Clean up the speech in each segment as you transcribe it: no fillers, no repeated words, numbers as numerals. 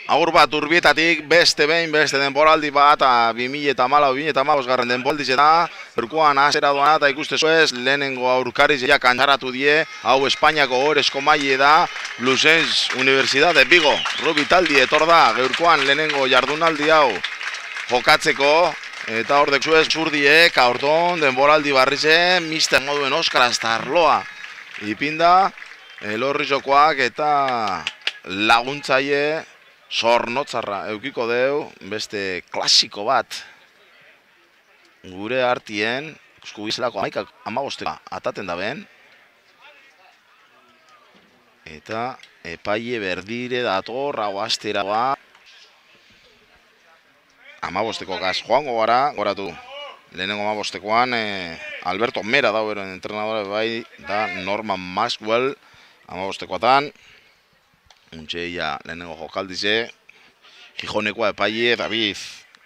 Agur bat Urbietatik beste denboraldi bat 2014-2015 garren denboldiz eta Urkoan hasera doana eta ikuste zuez lehenengo aurkariz ja kantaratu die, hau Espainiako Ohorezko maile da, Blusens Universidad de Vigo, Rubi taldi etor da, gaurkoan lehenengo jardunaldi hau jokatzeko, eta hor dekuzuez zurdiek, aurton denboraldi barrize, mister moduen Oskar Astarloa ipinda, Elorrizokoak eta laguntzaile Zornotzarra eukiko deu, beste klasiko bat gure artien, eskubizelako 15 ataten da ben. Eta epaile berdire dator, hau astera ba. 15ko gaz joango gara, goratu. Lehenengo 15koan Alberto Mera da beren entrenadore bai, da Norman Maxwell 15koatan. Untxeia lehenengo jokaldize, Gijonekoa epaile, David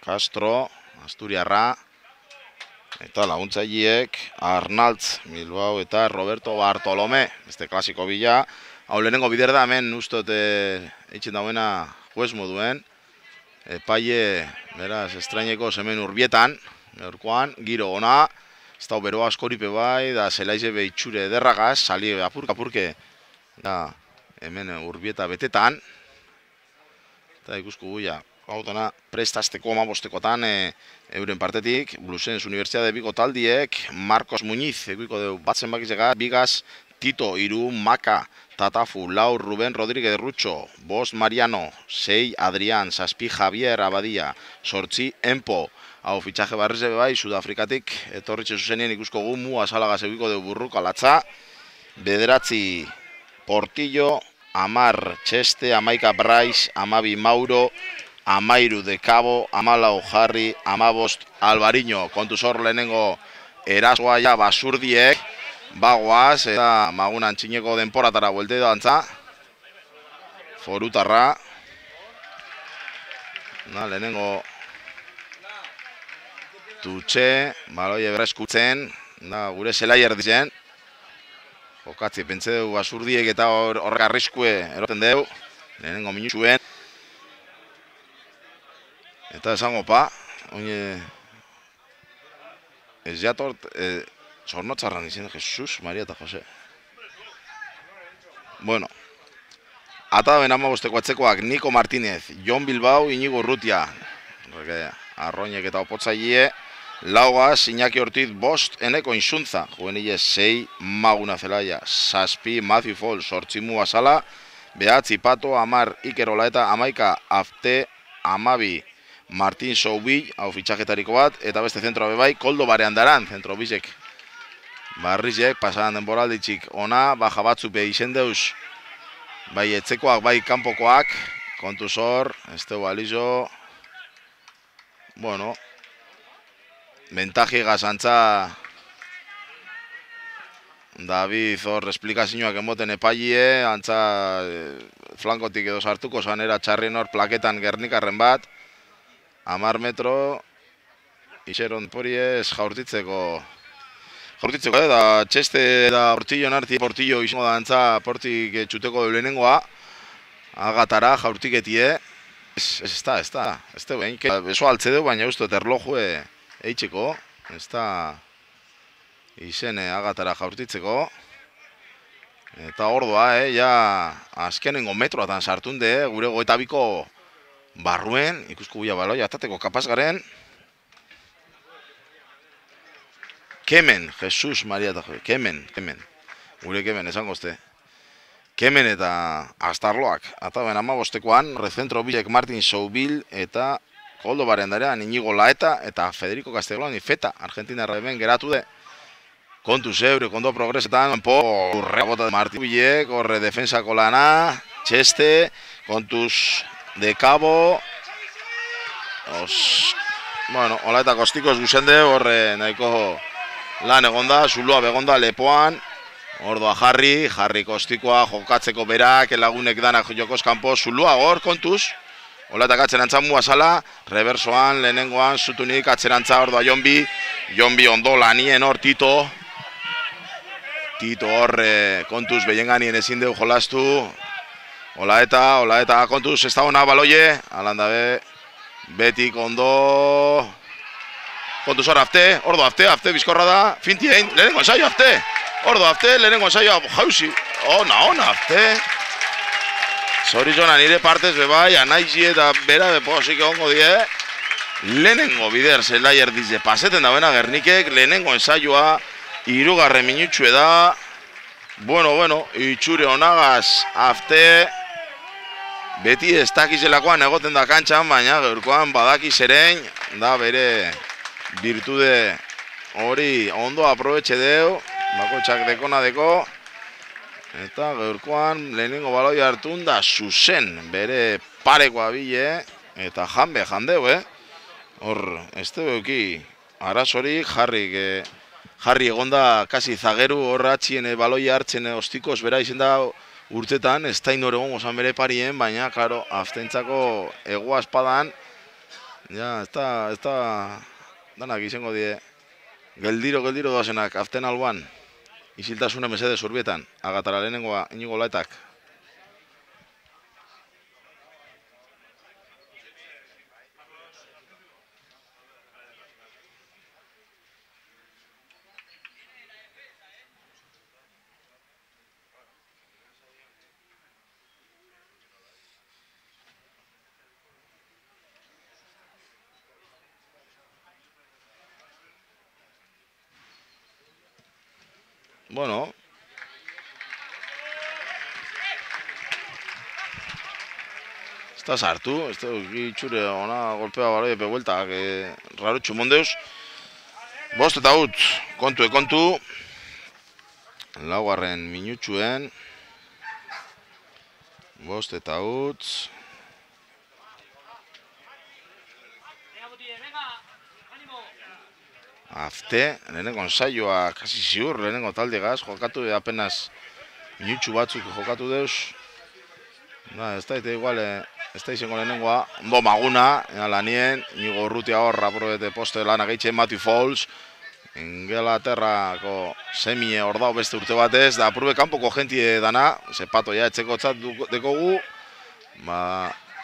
Castro, Asturiarra, eta laguntzaileek Arnaltz Bilbao eta Roberto Bartolome, beste klasiko bila. Hau lehenengo bider da hemen ustot eitzen dauena juez moduen, epaile, beraz, estraineko hemen Urbietan, gaurkoan, giro ona, ez da beroa askoripe bai, da zelaize behitxure derragaz, sali apurke, da, hemen Urbieta betetan, eta ikusko guia, gautana prestazteko 15kotan euren partetik, Blusens Universidad de Vigo taldiek, Marcos Muñiz, ekuiko deu batzen bakizega, Bigas, Tito, Iru, Maka, Tatafu, Lau, Ruben Rodríguez Rucho, Bost Mariano, 6 Adrián, 7 Javier Abadia, 8 Empo, hau fitxaje barrize bai, Sudafrikatik, etorritxe zuzenien ikusko gu, Mu Asalagaz ekuiko deu Burruko Alatza, 9 Portillo, 10 Txeste, 11 Brais, 12 Mauro, 13 de Cabo, 14 Jarri, 15 Alvariño. Kontuz hor lehenengo erasoa ja basurdiek, bagoaz, eta magunan txineko denporatara buelte dantza. Forutarra. Lehenengo Tutxe, baloie berreskutzen, gure zelai erdizen. Jokatzi, pentsa dugu basurdiek eta horrek arriskue eroten dugu, lehenengo minutxuen. Eta esango pa, ez jatort, Zornotzarran izan, Jesus, Maria eta Jose. Bueno, ata ben 15ko atzekoak, Niko Martínez, Jon Bilbao, Inigo Urrutia, Arroinek eta opotzaile, Laugas, Iñaki Ortiz, 5 Eneko Insuntza, juvenile 6 Maguna Zelaia, 7 Matthew Fall, 8 Mu Asala, 9 Pato, 10 Iker Olaeta, 11 Afte, 12 Martin Soubil, hau fitxajetariko bat, eta beste zentroa bebai, Koldo Bareandaran, zentro bizek. Barrizek, pasadan denboralditxik ona, baja batzupe izen deuz, bai etzekoak, bai kanpokoak, kontuz hor, ez dugu alizo, bueno, Bentajiega zantza David hor esplikazioak emoten epailie, antza flankotik edo sartuko zanera txarrien hor plaketan Gernikarren bat, 10 metro, iseron poriez jaurtitzeko, da Txeste da Portillo narti, Portillo izango da antza portik txuteko lehenengoa, agatara jaurtiketie, ez da, beso altze du, baina uste erlojue, eitzeko, ez da izene agatara jaurtitzeko. Eta ordoa, ja azkenengo metroatan sartunde, gure 22ko barruen, ikusko guia baloia atateko kapaz garen. Kemen, Jesus Maria eta Jose, Kemen, gure Kemen, esango zte. Kemen eta Astarloak, eta ben 15koan, Rezentro Bilek Martin Soubil eta Koldo Bareandarean, Inigo Laeta eta Federico Castellón Feta, Argentinarra hemen geratu de. Kontuz eure, kondo progresetan, urrea bota de Martin Bilek, horre defensako lana, Txeste, kontuz de Cabo, bueno, hola eta kostikos guzende, horre nahiko lan egonda, zulua begonda lepoan, ordoa Jarri kostikoa, jokatzeko berak, lagunek danak jokoz kanpo, zulua hor, kontuz, hola eta atxerantza Mu Asala, reversoan, lehenengoan, zutunik, atxerantza ordoa Jonbi ondo lanien hor, Tito hor kontuz behenganien ezin dugu jolastu, Ola eta kontuz ez da ona baloie, alandabe, betik ondo, kontuz hor Afte, bizkorra da, finti egin, lehenengo ensaio Afte, ordo Afte, lehenengo ensaio, jauzi, ona Afte, zorizona nire partez bebai, anaizi eta bera beposik ongo die, lehenengo bider zelaier dize paseten dauena Gernikek, lehenengo ensaioa, 3. minutxue da, bueno, itxure onagaz Afte, beti ez dakizelakoan egoten da kantxan, baina gaurkoan badakiz erein, da bere virtude hori ondo aprobetxe deu, bakotxak dekona deko, eta gaurkoan lehenengo baloi hartun da zuzen bere parekoa bile, eta jandeu, hor, ez deuki arazorik jarri egonda kasi zageru horratxien baloi hartzen ostikoz bera izen da urtetan, ez da inor egon gozan bere parien, baina, klaro, Aftentzako egoa espadan, ja, ez da, danak izango die, geldiro doazenak, Aften alboan, isiltasuna mesede zurbietan, agatara lehenengoa, Inigo Laetak. Bueno, ez da sartu, ez da itxure ona golpea baloi epe bueltak, rarutxu mondeus. Bost eta ut, kontu, laugarren minutxuen, bost eta ut. Afte, lehenengo ensaioa kasi ziur, lehenengo taldegaz, jokatu apenas minutxu batzuk jokatu deuz. Ez da igual, ez da izango lehenengoa, ondo Maguna, lanien, Inigo Urrutia hor, aprobete poste lana gehitzen, Matthew Fowles, Inglaterrako semie hor dao beste urte batez, da aprube kanpoko jentie dana, zepato ja etxeko txat dekogu,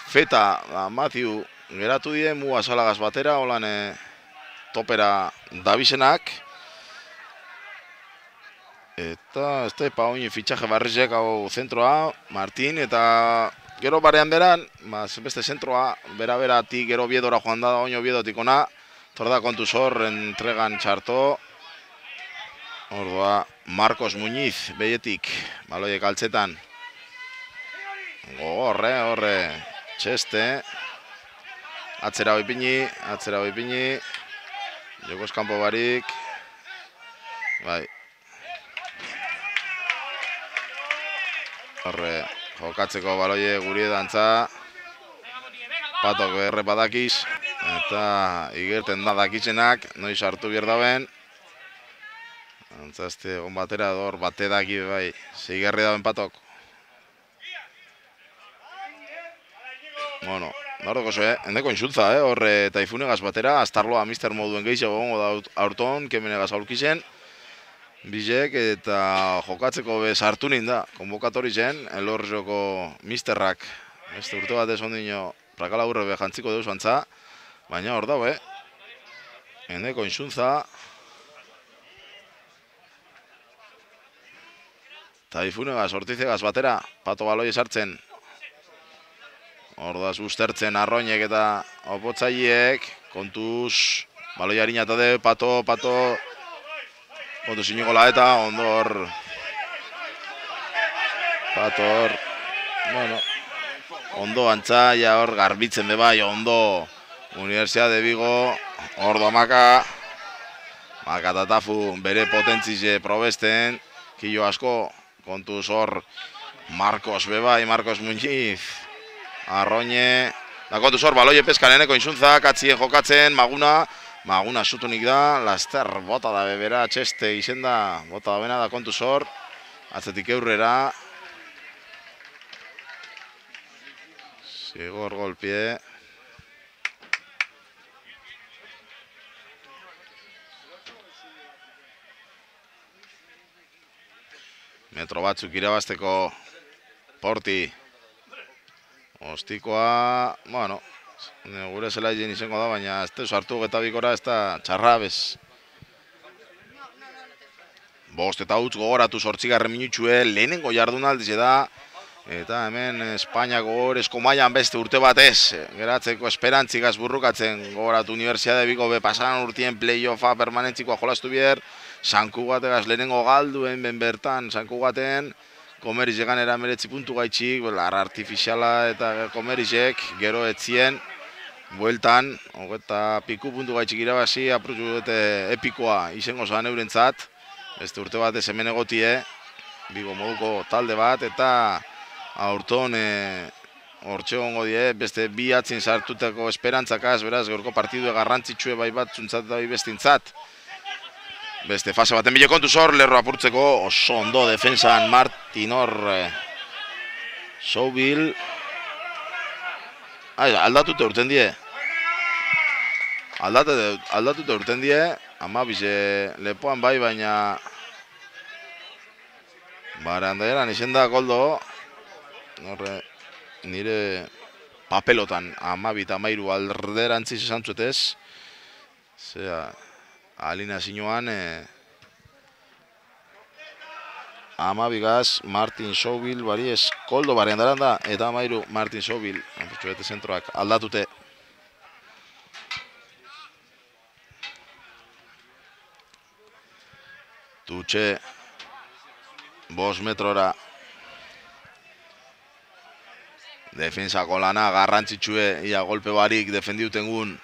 Feta, Matthew, geratu die, Muga Salagaz batera, holan topera dabizenak, eta ez da paoin fitxaje barrizek hau zentroa, Martin, eta gero barean beran, beste zentroa, bera-beratik gero Biedora joan da, oino Biedotik ona, torda kontuz hor, entregan txarto, ordoa, Marcos Muñiz, beietik, baloiek altzetan, horre, txeste, atzera hoipini, Jokos kanpo barik, bai, horre, jokatzeko baloie guri edantza, patok berre badakiz, eta igerten da dakitzenak, noiz hartu bierdaben, antzazte egon batera dor, bate daki bai, zeigerri daben patok. Bueno, nordoko zo, endeko insultza, horre Taifunegaz batera, Astarloa mister moduen gehiago gongo da aurton, kemenegaz aurkizen, bizek eta jokatzeko bezartu ninda, konbokatori zen, Elorrioko misterrak, beste urte batez ondino, prakala burre behantziko deus bantza, baina hor dau, endeko insultza, Taifunegaz, Ortizegaz batera, pato baloi esartzen, Ordaz ustertzen arroinek eta opotzaileek, kontuz, baloi harina eta de, pato, kontuz Inigo Laeta, ondo hor, pato hor, bueno, ondo antzaia hor, garbitzen bebai, ondo, Universidad de Vigo, ordo maka Tatafu bere potentzize probesten, kilo asko, kontuz hor, Marcos bebai, Marcos Muñiz, Arroine, da kontuz hor, baloie peskaneneko insuntzak, atzien jokatzen, Maguna zutunik da, laster bota da bebera, txeste izen da, bota da bena da kontuz hor, atzetik eurrera, zigor golpie, metro batzuk irabazteko Porti Ostikoa, bueno, gure zela izango da, baina ez da sartu eta bikora ez da txarra bez. Bost eta utz gogoratu 8. minutxue, lehenengo jardunaldiz da. Eta hemen Espainiako gorezko mailan beste urte batez, geratzeko esperantzikaz burrukatzen gogoratu Universidade Vigo be pasaran urtien playoffa permanentzikoa jolastu bier, Sankugategaz lehenengo galduen ben bertan, Sankugaten, Komeriz egan erameretzi puntu gaitxik, larra artifiziala eta Komerizek, gero etzien, bueltan, eta piku puntu gaitxik irabazi, aprutxu dute epikoa izango zan eurentzat, beste urte batez hemen egotie, Vigo moduko talde bat, eta aurton hortxe gongo die, beste bi atzin sartuteko esperantzakaz, beraz, gaurko partidue garrantzitsue bai bat zuntzat da bai bestintzat. Beste fase baten bile kontuz hor, lerro apurtzeko, oso ondo defensan Martin hor, Soubil. Aldatute urten die. Aldatute urten die, ama bize lepoan bai, baina barandaeran izen da Koldo. Horre, nire papelotan 12-13 alderantziz esan zuetez. Zera, alina zinuan 12 Martin Soubil bari ez Koldo barendaran da, eta 13 Martin Soubil. Bete zentroak aldatute. Tutxe 5 metrora. Defensako lana garrantzitsue, ia golpe barik defendiutengun.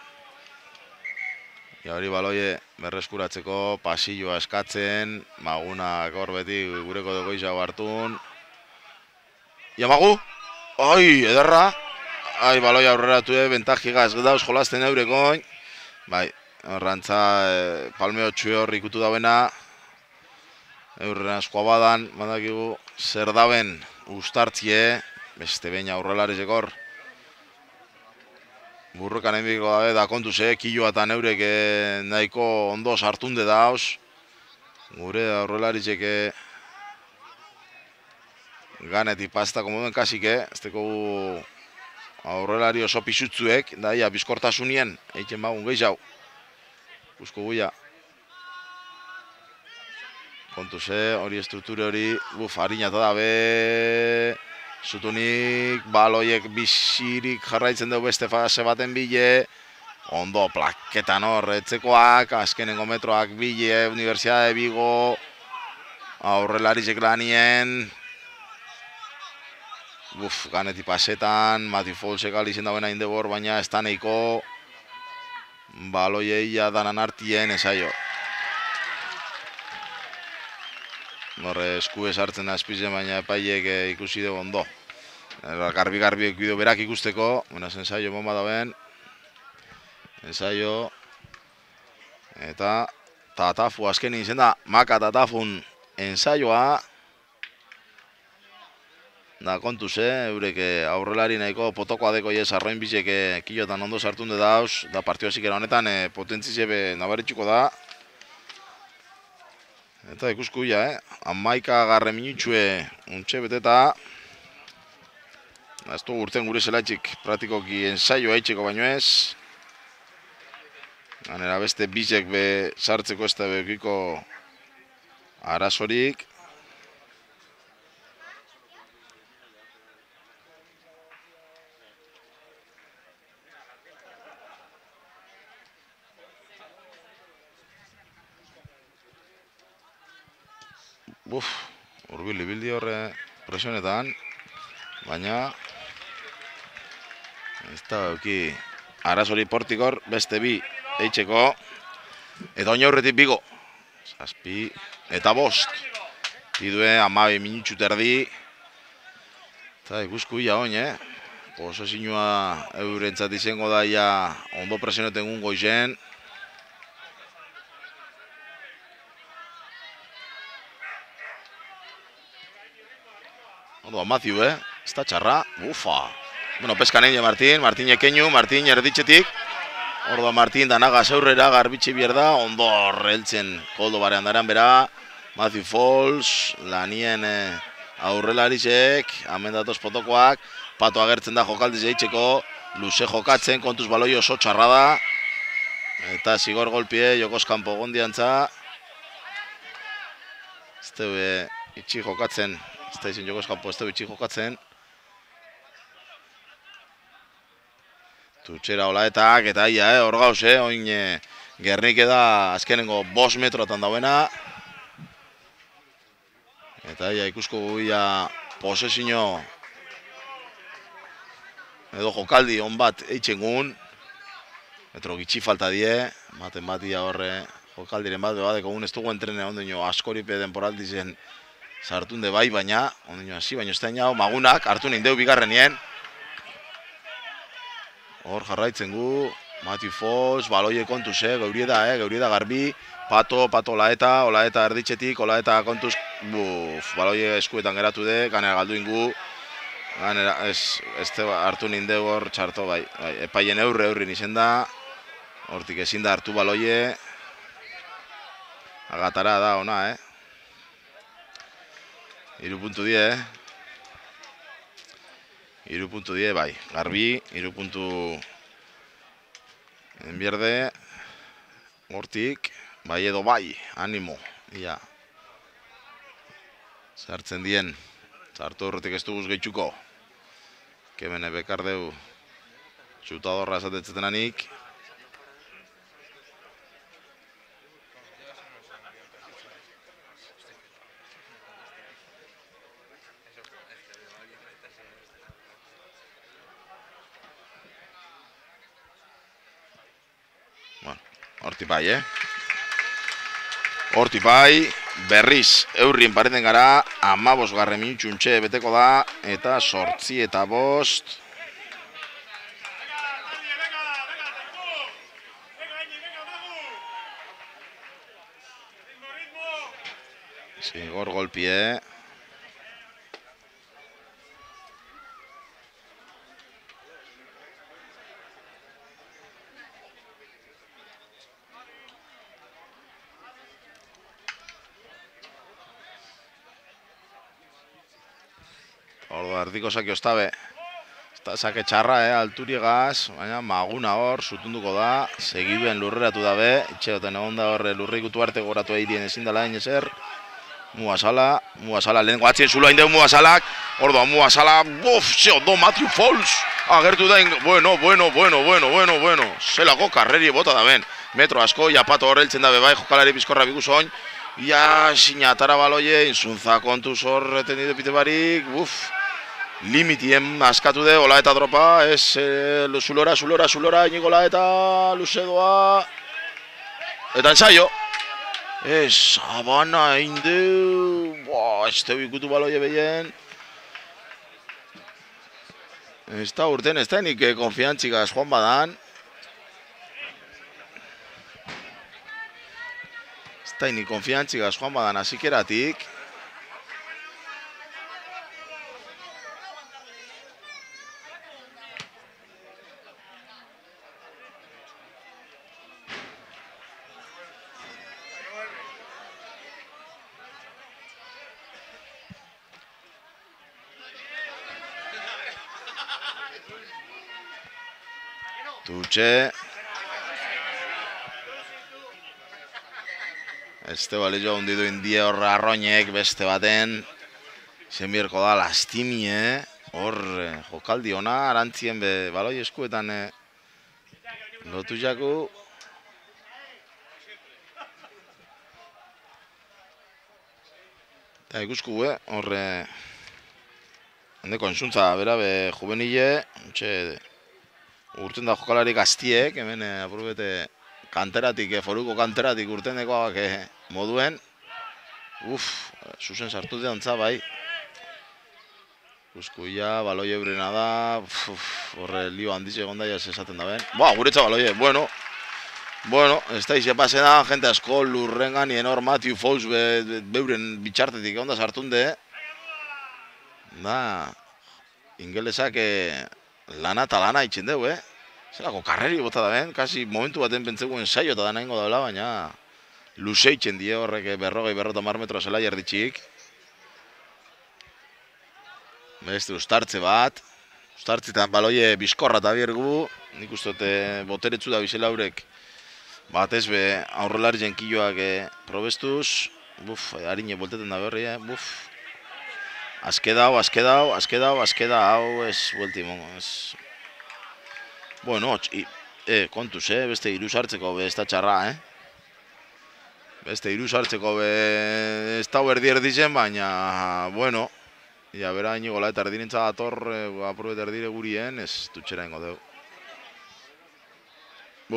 Ia hori baloie berreskuratzeko, pasilloa eskatzen, Magunak hor beti gureko degoiza hartun. Ia Magu! Ai, ederra! Ai, baloie aurreratu bentajigaz dauz jolasten eurekoin. Bai, horrantza palmeo txue hor ikutu dauena. Eurren askoa badan, badakigu zer daben ustartzie. Beste beina aurrelarizek hor. Burrukan enbiko dabe da kontuz, kiloa eta neurek nahiko ondo sartunde dauz. Gure aurrelarizek ganetik pastako moduen kasik, ez teko aurrelari oso pisutzuek, da ia bizkortasunien, eitzen bagun gehiago. Usko guia. Kontuz, hori estrukture hori, harinata dabe. Zutunik, baloiek bizirik jarraitzen dugu beste fase baten bile. Ondo, plaketan hor, etzekoak, azkenengo metroak bile, Universidade Vigo. Aurrelarizek lanien. Ganeti pasetan, Mati Folsek alizen dauen hain debor, baina ez da neiko. Baloieia danan artien, esaio. Horre esku esartzen azpizen, baina epaiek ikusi dugu ondo. Garbi ekuido berak ikusteko, ensaio bomba dauen. Ensaio. Eta Tatafu azken izen da, Maka Tatafun ensaioa. Da kontuz, eurek aurrelari nahiko potokoa deko ez arroin bizek kilotan ondo sartunde dauz. Da partioa zikera honetan potentzize nabaritxuko da. Eta ikusku ja, 11 minutxue untxe beteta. Ez du urten gure zelaitxik praktikoki ensaioa itxeko baino ez. Ganera beste bizek be sartzeko ez da bekiko arazorik. Urbil ibildi horre presionetan, baina ez da euki arazori portikor beste bi eitzeko, eta oina horretik Vigo, 7 eta 5, idue 12 minutxu terdi, eta ikusku ia oin, posesinua eurentzat izango da ia ondo presioneten gungo izen. Ondo, Amaziu, ez da txarra, ufa. Bueno, peskan egin Martin ekeinu, Martin erditxetik. Ordo Martin danaga aurrera garbitxe bierda, ondo horreltzen Koldo bareandaran bera. Matthew Falls, lanien aurrelarizek, hemen datoz potokoak. Pato agertzen da jokaldiz eitzeko, luze jokatzen, kontuz baloi oso txarra da. Eta zigor golpie, Jokos kanpo gondiantza. Ez teue itxi jokatzen, ez da izin Jokos kanpo, ez teue itxi jokatzen. Tutxera olaetak, eta ia, hor gauz, oin Gernik da azkenengo 5 metrotan dauena. Eta ia, ikusko guia posesio edo jokaldi on bat eitxengun. Metro gitxi falta die, maten bat ia horre jokaldiren bat, badeko un ez dugu entrene ondino askoripe denporaldizen sartunde bai, baina, ondino hasi, baina ez da inau, magunak hartu nindeu bigarrenien. Hor jarraitzen gu, Mati Fos, baloie kontuz, geurie da garbi, Pato olaeta erditxetik, olaeta kontuz, baloie eskuetan geratu de, ganera galdu ingu, ganera, ez hartu nindeu hor txarto, bai, epaien eurrin izen da, hortik ezin da hartu baloie, agatara da ona, 3 puntu die, 3 puntu die, bai, garbi, 3 puntu enbierde, hortik, bai edo bai, animo, ia, zartzen dien, zartu horretik ez duguz gehitxuko, kemene bekardeu, txutadorra esatetzetenanik, horti bai, Horti bai, berriz eurrien pareten gara, 15 minutxuntxe beteko da, eta 8 eta 5. Zigor golpie. Ordo, erdiko sake ostabe. Sake txarra, alturiegaz, baina maguna hor, sutunduko da, segiduen lurreratu dabe, itxeoten egon da horre lurrikutu arte goratu eirien ezin dela ezer. Muasala, lehenko atzien zulo hain deu Muasalak, ordo, Muasala, do Matthew Falls, agertu da, bueno, zelako karreri bota da ben, metro asko, Pato horreltzen dabe bai, jokalari bizkorra biguzoin, ia, sinatara baloie, inzuntza kontuz horreten dide pite barik, limitien askatu de, ola eta dropa, ez, zulora, inigola eta luzedoa, eta ensaio. Ez, abana indeu, ez teu ikutu baloie behien. Ez da urten, ez da nik konfiantzikaz joan badan. Ez da nik konfiantzikaz joan badan azikeratik. Tutxe. Este balillo hundidu indie horra arroinek beste baten. Zen bierko da lastimie. Hor jokaldi ona, arantzien be baloi eskuetan lotu jaku. Eta ikusku horre handeko entzuntza bera be juvenile. Urten da jokalari gaztiek, hemen aprobete kanteratik, foruko kanteratik urten dekoak moduen. Zuzen sartu deantza bai. Uzkuia, baloi eurena da, horre lio handiz egon daia esaten da ben. Guretza baloie, bueno, ez da ize pase da, jente asko lurrengan nien hor Matthew Falls beuren bitxartetik egon da sartunde. Da, ingelesak lana eta lana itxen deu, Zerako karreri bota da ben, kasi momentu baten pentseguen saio eta da nahingo daula, baina luze itxen die horrek 40 metro zela jarditxik. Beste ustartze bat, Uztartzitan baloie bizkorra eta biergu, nik uste boteretzu da bizelaurek batez be aurrelari jenkiloak probestuz, harine bolteten da berri, Azke dau, ez buelti mongo, ez. Bueno, kontuz, beste hiru sartzeko be ez da txarra, Beste hiru sartzeko be ez da erdi zen, baina, bueno, ja, bera inigola eta erdinentza dator, aprobet erdire gurien, ez dutxera ingo deu.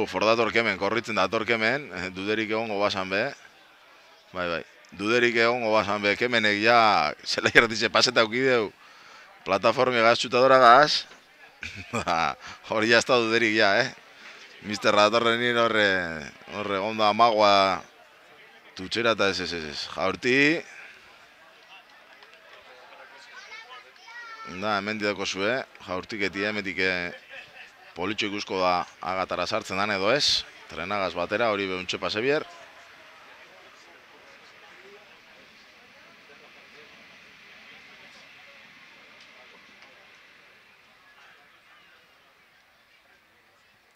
For dator kemen, korritzen dator kemen, duderik egongo basan be. Bai, duderik egongo basan be, kemenek ja, zela irratize paseta aukideu, plataforme gaz txutadora gaz, hori ja ez da duderik ja, Mister datorren nire horre gonda amagua tutxera eta ez. Jaurti. Da, hemen didako zue, jaurtik etia, emetik politxo ikusko da agatara sartzen dan edo ez. Trenagaz batera, hori behuntxe pase bier.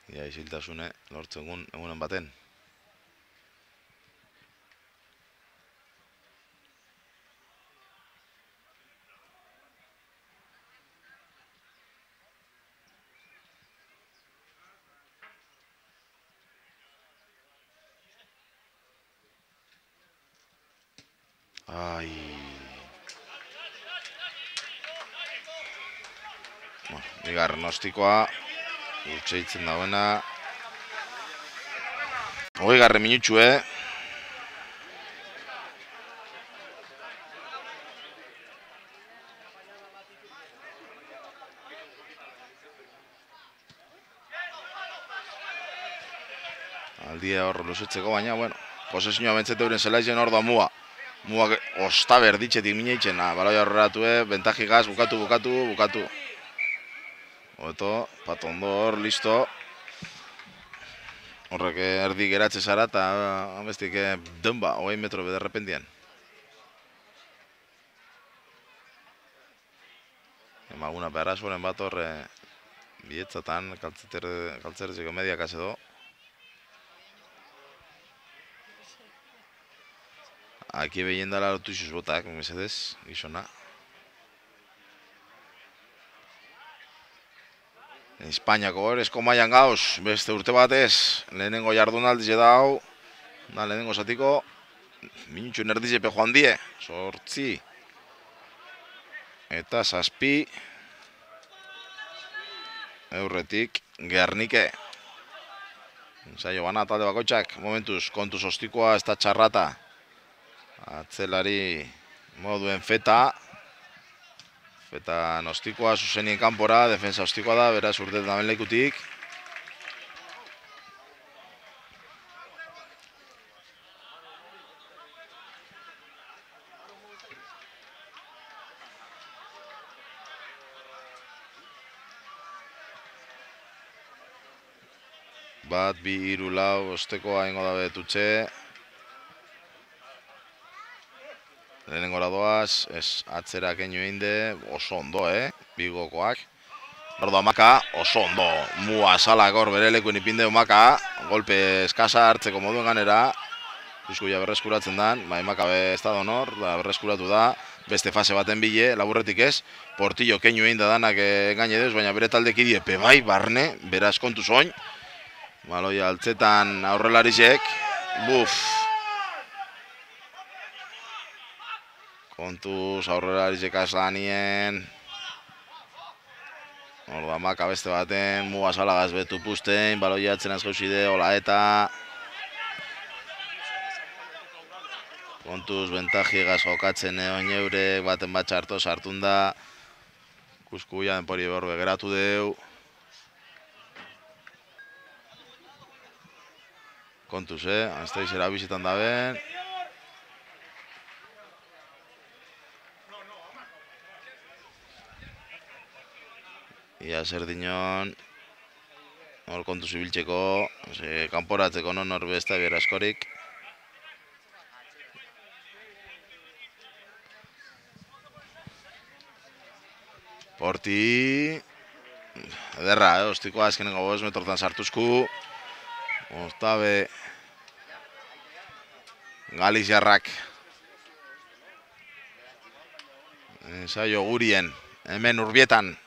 Ia, iziltasune, lortzen egunen baten. Ai. Bigarren ostikoa, utxeitzen dauena. 20. minutxu, Aldia hor luzetzeko, baina, bueno, posesioa bentzete euren zelaizen hor da mua. Muak osta berditxetik mineitzen, baloi horretatu, bentajigaz, bukatu. Oeto, patondo hor, listo. Horrek erdi geratze zara eta bestik denba, 20 metro bederrependian. Emaguna beharazoren bat hor bietzatan, kaltzeretzeko mediak azedo. Aki behien dala lotu izuz botak, mesedez, gizona. Espainiako hor, esko maian gauz, beste urte batez, lehenengo jardunaldize dau, lehenengo zatiko, minutxu nerdizepe joan die, 8. Eta 7. Eurretik, Gernike. Zailo bana, talde bakoitzak, momentuz, kontuz ostikoa, ez da txarrata. Atzelari moduen feta. Feta nostikoa zuzenien kanpora, defensa ostikoa da, beraz urtetan damen lekutik. Bat, 2, 3, 4, ostekoa ingo da betutxe. Lehenengora doaz, ez atzera keinu einde, oso ondo, bigokoak. Ordo amaka, oso ondo, mua salak hor bere lekuen ipindeu maka, golpe eskasa hartzeko moduen ganera, Kuskuia berreskuratzen dan, emaka ez da donor, berreskuratu da, beste fase baten bile, laburretik ez, Portillo keinu einde danak gaine deuz, baina bere taldek idiepe bai, barne, beraz kontu zoin. Baloia altzetan aurrelarizek, kontuz aurrelarizek aslanien. Orda maka beste baten, muga salagaz betu pustein, baloia atzen az gauzide, hola eta. Kontuz bentajiegaz jokatzen egon eurek, baten bat txarto sartun da. Kuskuia denpori behor begeratu deu. Kontuz, Anstaizera bizitan da ben. Ia zer dinon. Hor kontuz ibiltzeko. Kanporatzeko non hor besta biera askorik. Porti. ederra, ostikoa azkenengo 5 metrortan sartuzku. Ostabe Galiziarrak ensaio gurien, hemen Urbietan.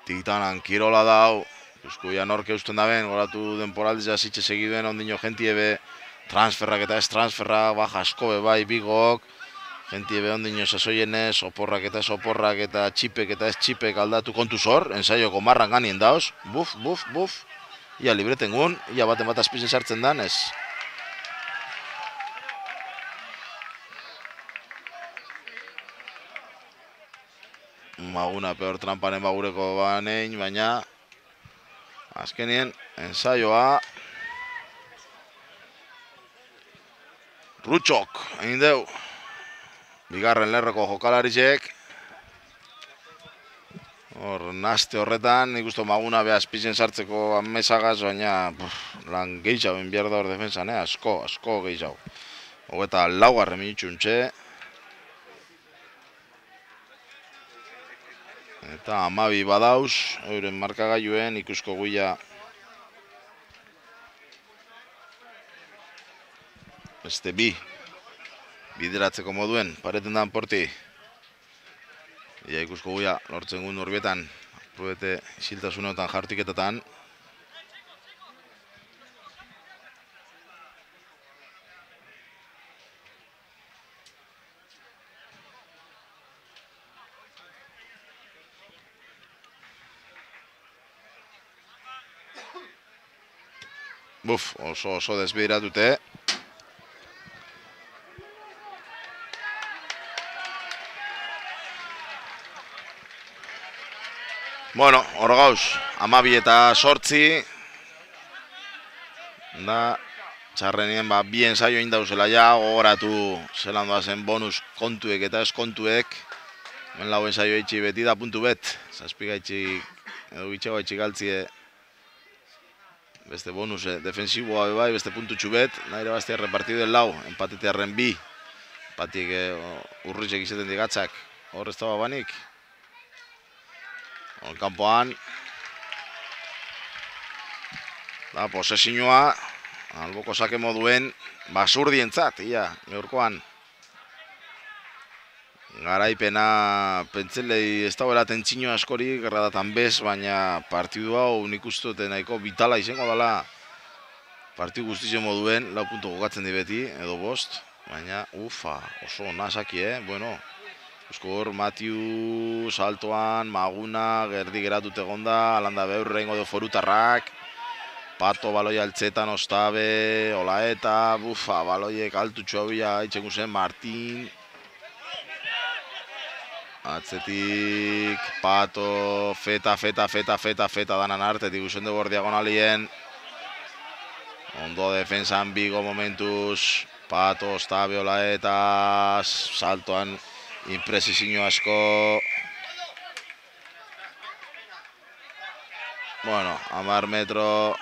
Titanan kirola dau, Euskoia norke eusten daben, goratu denporaldiza zitxe segiduen ondino jentie be transferrak eta ez transferrak, baja asko be bai bigok, jentie be ondino sasoienez, oporrak eta ez oporrak eta txipek eta ez txipek aldatu kontu zor, ensaioko marran ganien dauz, buf, buf, buf, ia libretengun, ia baten bat azpizen sartzen dan, ez. Maguna peor trampanen bagureko banein, baina azkenien ensaioa Rutxok egin deu. Bigarren lerroko jokalarizek. Hor, naste horretan, nik uste Maguna beha azpizen sartzeko amesagaz, baina lan gehiago enbiar da hor defensan, asko gehiago. Hogeta laugarren minutxuntxe. Eta 12 badauz, euren markagailuen ikusko guia beste bi bideratzeko moduen, pareten dan porti. Ia ikusko guia lortzen gun Urbietan, probete isiltasunotan jartiketetan. Buf, oso desbideratute. Bueno, hor gauz, 12 eta 8. Da, txarrenien bi ensaio indauzela ja, gogoratu zelan doazen bonus kontuek eta eskontuek. Ben lau ensaio eitxi beti da puntu bet. Zazpika eitxik, edo bitxago eitxik altzie. Beste bonus defensiboa bai, beste puntutxu bet. Naire bastia repartidu den lau, empatetearen 2. Empatiek urrizek izeten digatzak. Hor ez da banik. Kanpoan. Da, posesinua. Alboko sake moduen basurdientzat, ia, gaurkoan. Garaipena pentselei ez dagoela tentzino askori, gerradatan bez, baina partidu hau nik uste nahiko vitala izango dela partidu guztizen moduen, 4 puntu gokatzen di beti, edo 5, baina ufa, oso nasaki, bueno. Euskor, Matiu, saltoan, Maguna, gerdi geratut egonda, alanda beurre ingo du forutarrak, Pato baloia altzetan, Ostabe, Olaeta, bufa, baloiek altutxo hau ya, itxengu zen, Martin. Atzetik, Pato, feta danan artetik usen dugu diagonalien. Ondo defensan bigo momentuz, Pato, Ostabe, Olaeta, saltoan impresizio asko. Bueno, 10 metro.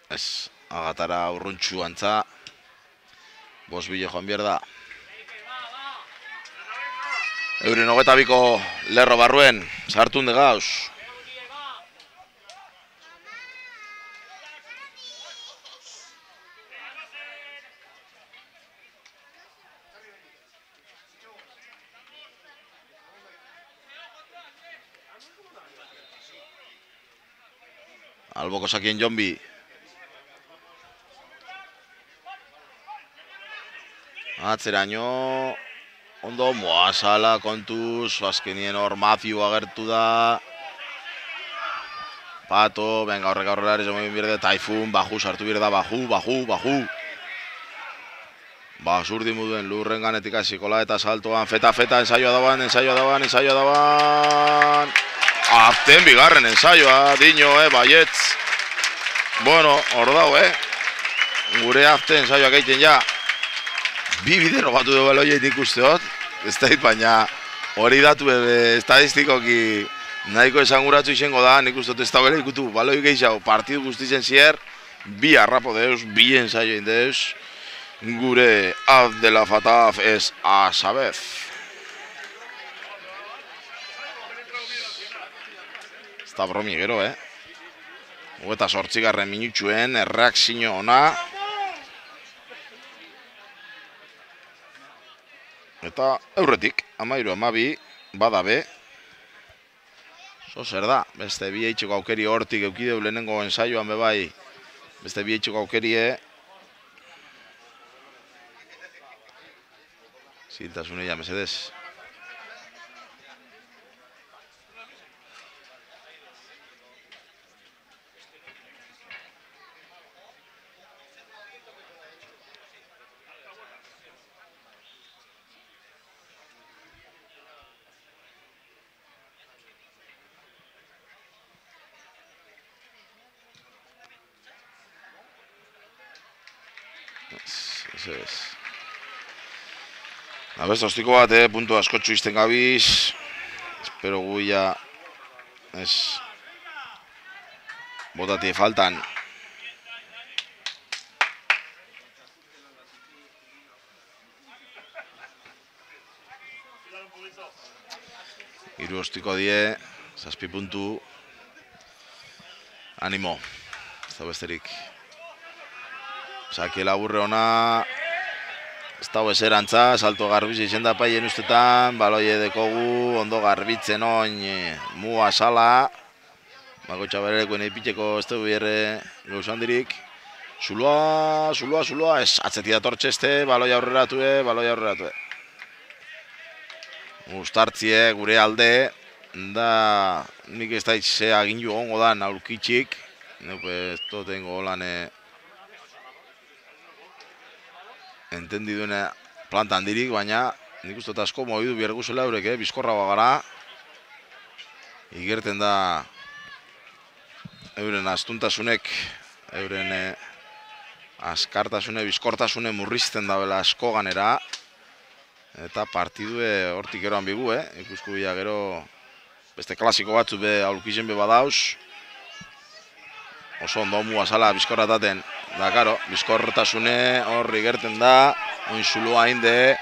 Ez, agatara urruntxu antza. 5 bile joan behar da. Euren 22ko lerro barruen, sartun de gauz. Alboko sakien Jonbi. Atzeraino, ondo moazala kontuz, azkenien hor Matiu agertu da. Pato, venga horrek aurrela ere zomoin bierde, Taifun, baju, sartu bierde, baju. Basurdi muduen lurren ganetik azikola eta saltoan, feta, ensaioa daban. Azten bigarren ensaioa, dino, baietz. Bueno, hor dau, gure azten ensaioak egiten ja. Bi bidero batu dugu baloiet ikusteot, ez da baina hori datu estadistikoki nahiko esanguratzu izango da, nik uste ez da bela ikutu baloi gehiago partidu guztizen zier, bi harrapo deus, bi ensaio deus, gure Abdela Fataf ez asabez. Ez da bromi gero, Eta 8. minutxuen erreakzio ona. Eta aurretik, 13-12, badabe. Zer da, beste bi eitxeko aukeri hortik eukideu lehenengo ensaioan bebai. Beste bi eitxeko aukerie. Ziltasuneia, mesedez. Abez, ostiko bat, puntu askotxu izten gabiz. Espero guia ez botatie faltan. Hiru ostiko die, 7 puntu. Animo, ez da besterik. Saki laburre ona. Ez dago eserantza, salto garbiz izen da paien ustetan, baloie dekogu, ondo garbitzen oin, mua sala. Bakoitza berekoen eipiteko ez dugu bierre gauzan dirik. Zuloa, ez atzeti datortxe este, baloia aurreratue. Gustartzie gure alde, da nik ez da itxe agindu gongo da aurkitxik. Ez tengo holan entendiduena planta handirik, baina nik uste asko mobidu bierguzela eurek, bizkorra bagara. Igerten da euren astuntasunek, euren askartasune, bizkortasune murrizten da bela asko ganera. Eta partidue hortik gero ambigu, ikusko bila gero beste klasiko batzu be aurkizen be badauz. Oso ondo mua sala bizkorrataten. Da, karo, bizkortasune horri gerten da, oin zulua inde,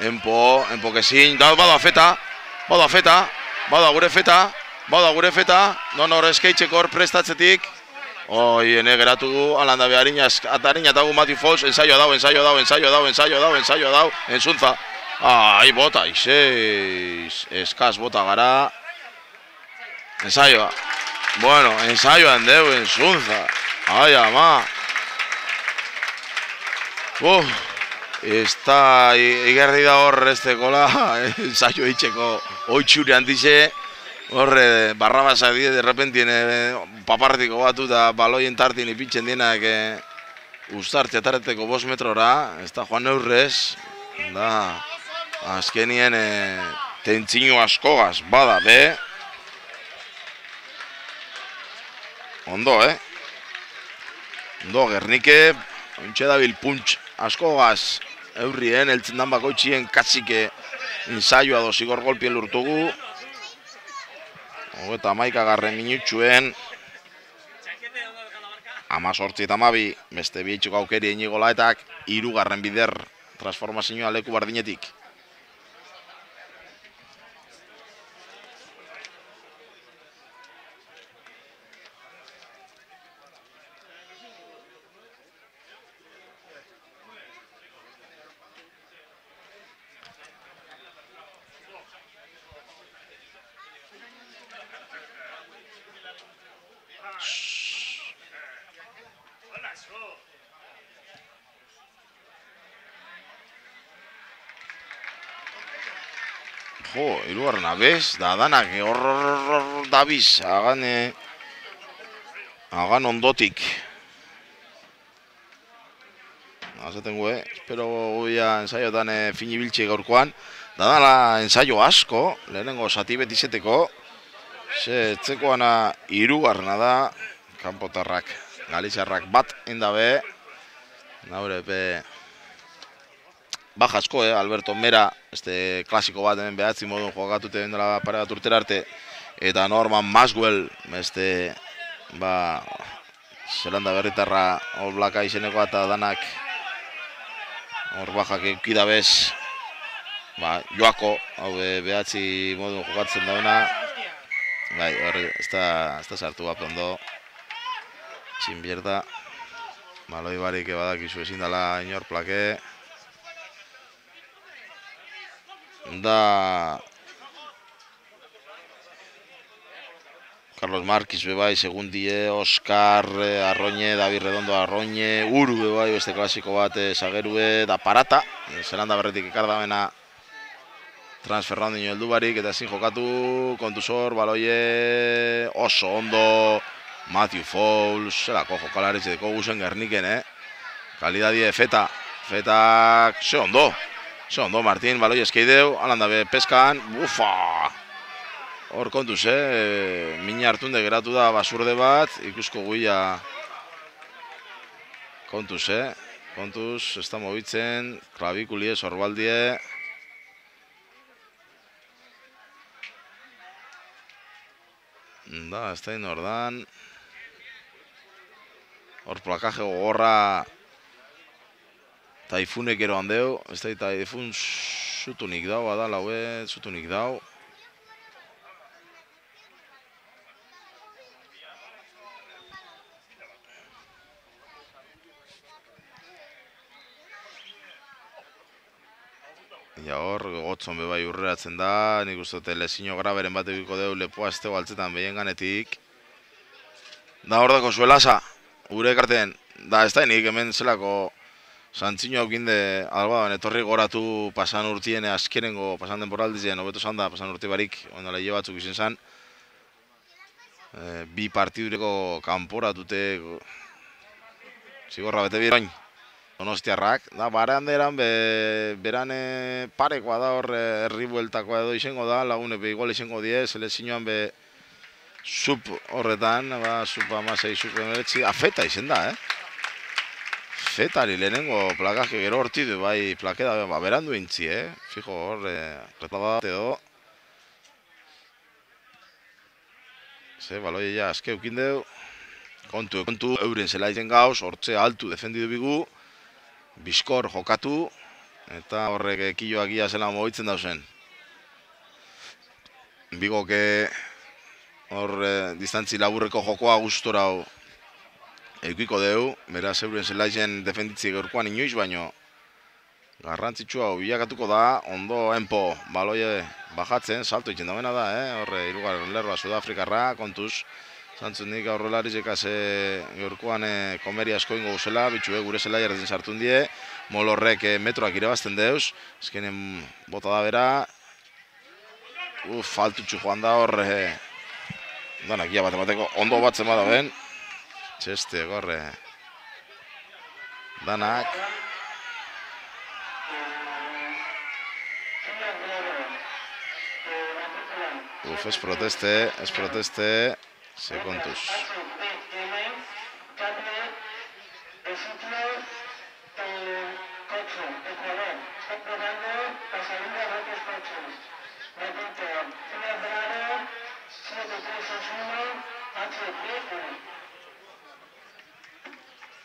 enpo kezin, da, bada feta, bada gure feta, non hor eskeitzeko hor prestatzetik, ene geratu du, alanda beharina, atarina eta gu mati fols, ensaio dau, entzuntza, bota, eskaz bota gara, ensaioa, bueno, ensaioan deu, entzuntza, ama, ez da igerri da hor ez dekola, ensaio itxeko oitxuri handize, horre barrabasak die, derrepentien papartiko batu eta baloien tartin ipintzen dienak ustartze atareteko 5 metrora, ez da joan neurrez, da azkenien tentzino askogaz, bada, be, ondo, ondo, Gernike, ontxe dabil puntx askogaz eurrien, eltzen dan bakoitzien katzike ensaioa dozigor golpien lurtugu. Eta 11. minutxuen 18 eta 12, beste bietxeko aukeri Inigo Laetak 3. bider transformazioa leku bardinetik. Jo, hirugarren abez, da danak hor dabiz, hagan ondotik. Azaten gue, espero goia ensaiotan finibiltxe gaurkoan. Da dala ensaio asko, lehenengo zati beti zeteko. Etzekoana hirugarrena da, kanpotarrak, galizarrak bat indabe. Naure baja asko, Alberto Mera, este klasiko bat hemen behatzi modun jokatute bendela pare bat urtera arte. Eta Norman Maxwell, Zelanda berritarra All Blacka izenekoa eta danak hor bajak eukidabez. Joako, hau behatzi modu jokatzen dauna. Bai, hor ez da sartu bat ondo. Txinbierda. Baloi barik badakizu ezin dela inor plake. Da Carlos Marquis bebai, Segundie, Oscar, Arroñe, David Redondo Arroñe, Uru bebai, beste klasiko bat Zagerue, da Parata, Zelanda berretik ekardamena transferrando ino heldu barik, eta ezin jokatu, kontuzor, baloie, oso ondo, Matthew Fowles, zelako jokalaritzeteko guzen Gerniken, kalidadie Fetak, ze ondo, Martin, baloie eskeideu, alanda be peskan, ufa! Hor kontuz, mina hartunde geratu da basurde bat, ikusko guia kontuz, kontuz, ez da mobitzen, klabikulie, sorbaldie. Da, ez da inordan. Hor plakaje gogorra Taifunek ero handeu, ez da Taifun zutunik dau, adala, zutunik dau. Ja hor, gotzon bebai urreratzen da, nik uste dute lezino graberen bat egiko deu lepoa ez tegu altzetan behien ganetik. Da hor dako zuelasa, gure ekarten, da ez da nik hemen zelako santzino haukinde alba, etorri goratu pasan urtien askerengo pasan denporaldizien, hobeto zanda pasan urte barik, ondo lehi batzuk izin zan. Bi partidureko kanporatute, zigorra bete biroin. Donostiarrak, da, baranderan beran parekoa da hor herri bueltakoa edo izango da, lagune igual izango die, selezioan sub horretan, sub amasei, sub emeretzi, Feta izen da, Fetari lehenengo plakaje gero hortidu, bai, plakeda, berandu intzi, fijo hor, retada edo. Ze, baloi ja, azke eukindeu, kontu, euren zela izen gauz, hortze altu defendidu bigu, Bizkor jokatu, eta horrek kiloak ia zela mobitzen dauzen. Bigoke hor distantzi laburreko jokoa gustora eukiko deu, beraz euren zela izen defenditzi gaurkoan inoiz baino. Garrantzitsua bilakatuko da, ondo enpo, baloie bajatzen, salto itzen dagoena da, horre irugarren lerroa Sudafrikarra, kontuz. Zantzun nik aurrelarizek gaurkoan komeri asko ingo guzela, bitxue gure zela jarretzen sartun die, molorrek metroak irabazten deuz, ezkenen bota da bera, faltutxu joan da hor, danak ia bat emateko ondo batzen bada ben, txeste gorre, danak. Ez proteste, ze kontuz.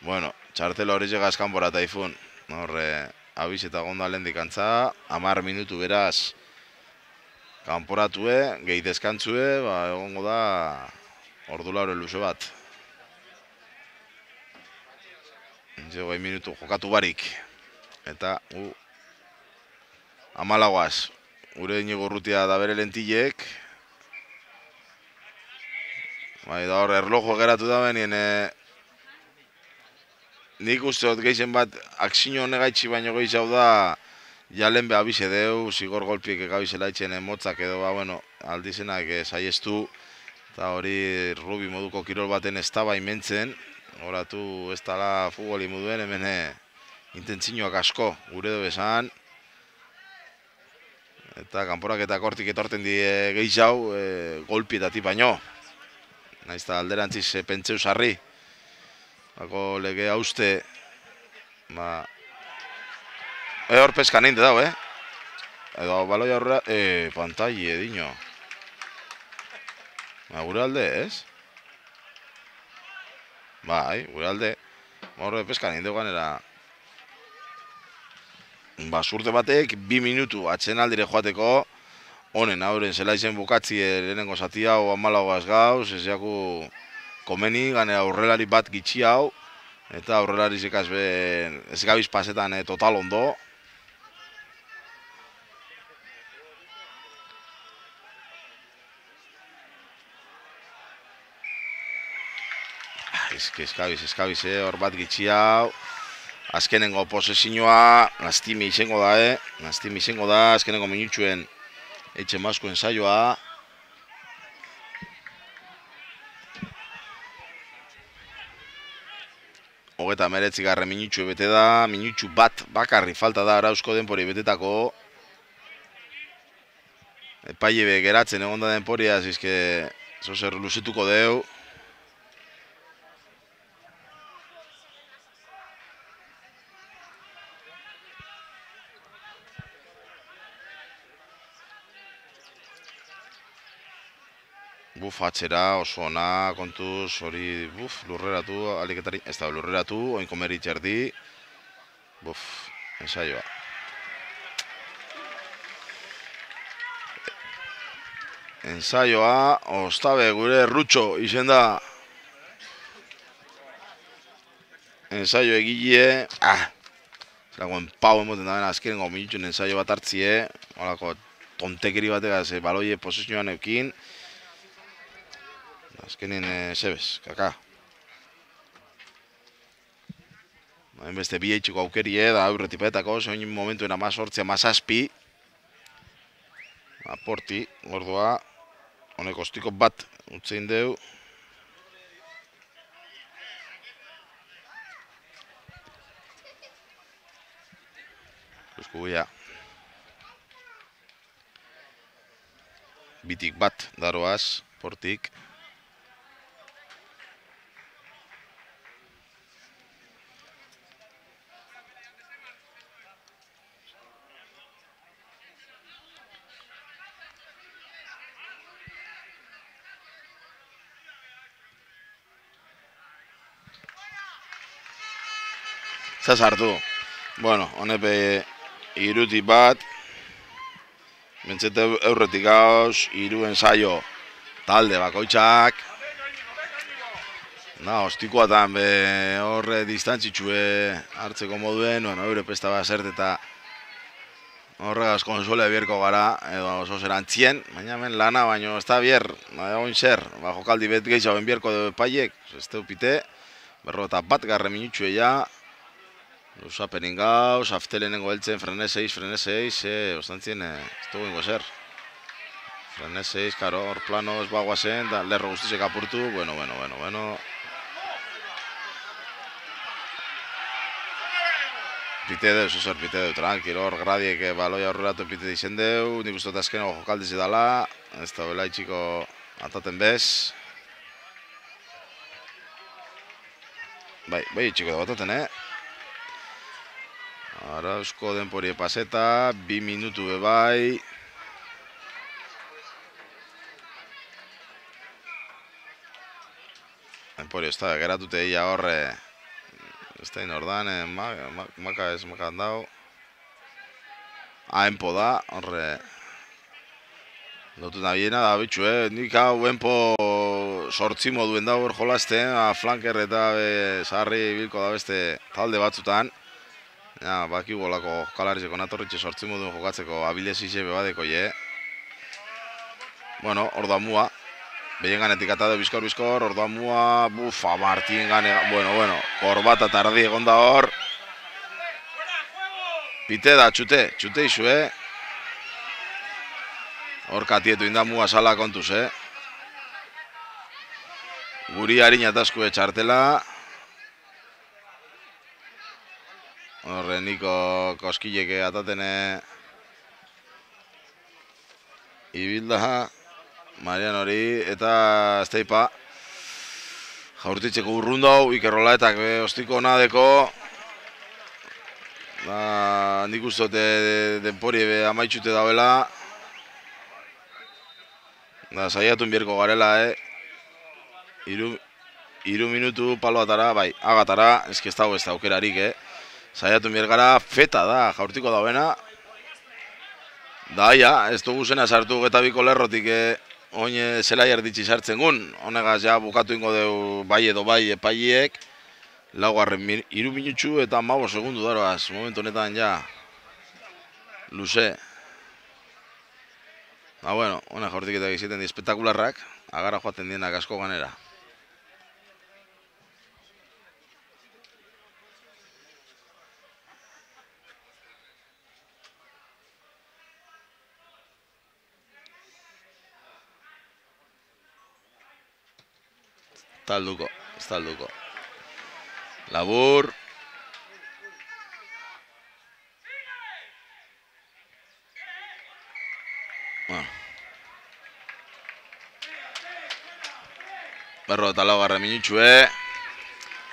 Bueno, txartela hori llegaz kanpora Taifun. Horre, abiz eta gonda lehen dikantza, 10 minutu beraz. Kanporatue, gehi deskantzue, egongo da ordu laure luze bat. 20 minutu jokatu barik. Eta, 14. Gure inigo urrutia da bere lentilek. Da hor, erlojo geratu da benien. Nik usteot geizen bat, akzino negaitzi baino gehiz hau da, jalen beha bize deu, zigor golpiek egabizela itxen motzak edo, aldizenak saiestu, eta hori rubi moduko kirol baten ez da baimentzen, horatu ez dala futboli moduen, hemen intentzinoak asko, gure do besan, eta kanporak eta kortik etorten die gehiz hau, golpietatik baino, nahiz eta alderantziz pentseu sarri, bako lege hauste, hor peskan egin dau, edo baloi aurrera, pantai edino. Gure alde, ez? Bai, gure alde. Horre peskan egin dugu ganera. Basurte batek 2 minutu atxenaldire joateko. Honen, hauren, zela izen bukatzi lehenengo zati hau 14 gauz, ez jaku komeni, gane aurrelari bat gitxi hau, eta aurrelari zekaz ez gabiz pasetan total ondo. Eskabiz, hor bat gitxi hau. Azkenengo posesioa, Nastimi izango da, azkenengo minutxuen eitxe maskuen saioa. Hogeta meretzigarren minutxue bete da, minutxu bat bakarri falta da Arausko denpori betetako. Epaile geratzen egon da denporia, zizke zozer luzituko deu. Atzera oso ona, kontuz, hori, lurreratu, aliketari, ez da, lurreratu, oinko meritxerdi, ensaioa. Ensaioa, ostabe, gure Rutxo, izen da. Ensaio egile, zelagoen pau emoten da bena, azkenengo minutxun ensaio bat hartzie, holako tontekeri bategaz, baloie posizioan eukin. Azkenin sebez, kaka. Beste bi eitxiko aukerie da aurretipetako, zein momentuen 18, 17. Aporti, gordua. Honek ostiko bat utzein deu. Eskubuia. Bitik bat daroaz, portik. Zazartu. Bueno, honepe iruti bat. Bentsete eurretik gauz, iru ensaio talde bakoitzak. Ostikoatan horre distantzitsue hartzeko moduen, eure pesta bat zert eta horregaz konsolea bierko gara, edo oso zerantzien, baina hemen lana, baina ez da bier, egon zer, jokaldi bet gehiago bierko dugu epaiek, ez teupite, 51 minutxue ja, Lusapenin gauz, aftelenengo heltzen, frene 6, ostantzien, ez dugu ingo zer. Frene 6, karo, hor plano ez bagua zen, da lerro guztizek apurtu, bueno. Pite deu, zuzer pite deu, tranquilo, hor gradiek baloia horrelatu pite dizen deu, nik uste azkeneko jokaldizi dala, ez da bela itxiko ataten bez. Bai itxiko da bataten, Arausko denporie paseta, 2 minutu bebai. Denporie ez da, geratute ia horre, ez da inordan, maka ez makan dau. Enpo da, horre, dutuna biena da bitxu, nik hau enpo sortzi moduen da hor jolazten, flanker eta zaharri bilko da beste talde batzutan. Baki golako jokalarizeko natorritxe sortzi moduen jokatzeko abilesize bebadeko Bueno, hor da mua. Behien ganetik atade bizkor, hor da mua. Martin gane, bueno, korbata tardi egon da hor. Pite da, txute izu, Hor katietu inda mua sala kontuz, Guri harina tasku etxartela. Horre, niko koskileke atatene ibilda Marian hori eta Esteipa jaurtitzeko urrundau ikerrolaetak ostiko onadeko nik ustote denpori amaitxute dauela saiatun bierko garela 3 minutu paloatara, bai, agatara, eski ez dago ez da aukerarik, Saiatu mirgara, feta da, jaurtiko dauena. Da, ja, ez dugu zena sartu getabiko lerrotik, oin zelai erditzi sartzen gun. Honegaz, ja, bukatu ingo deu bai edo bai epaileek. Laugarren 3 minutxu eta 15 segundu daroaz, momentu honetan, ja, luze. Bueno, hona jaurtiketak iziten di espetakularrak, agara joaten dienak asko ganera. Ez talduko. Labur. Berro eta laugarren minutxue.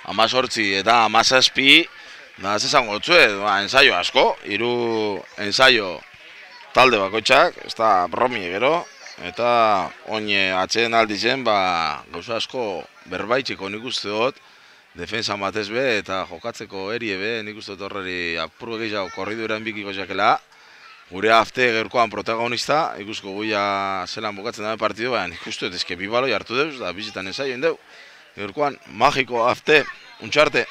18 eta 17. Da, zezango gotzue, ensaio asko. 3 ensaio talde bakoitzak. Ez da bromi gero. Eta oin atxeden aldizen, gauza asko berbaitxeko nik uste dut. Defensan batez be eta jokatzeko erie be, nik uste dut horreri apurbe gehiago korridueran bikiko jakela. Gure afte gerkoan protagonista, ikusko guia zelan bukatzen dabe partidu, nik uste dut ezke bi baloi hartu deuz, da bizitan ensaio indeu. Gerkoan, magiko afte, untxarte.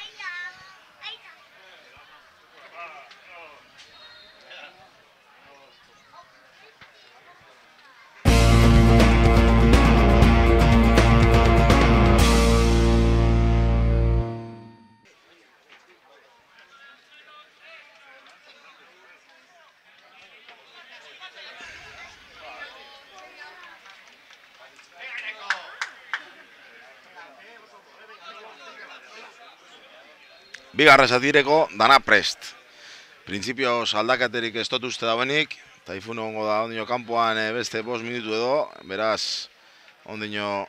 Bigarra zatireko, dana prest. Printzipioz aldakaterik ez dut uste dauenik, Taifuno ongo da ondino kanpoan beste 5 minutu edo, beraz, ondino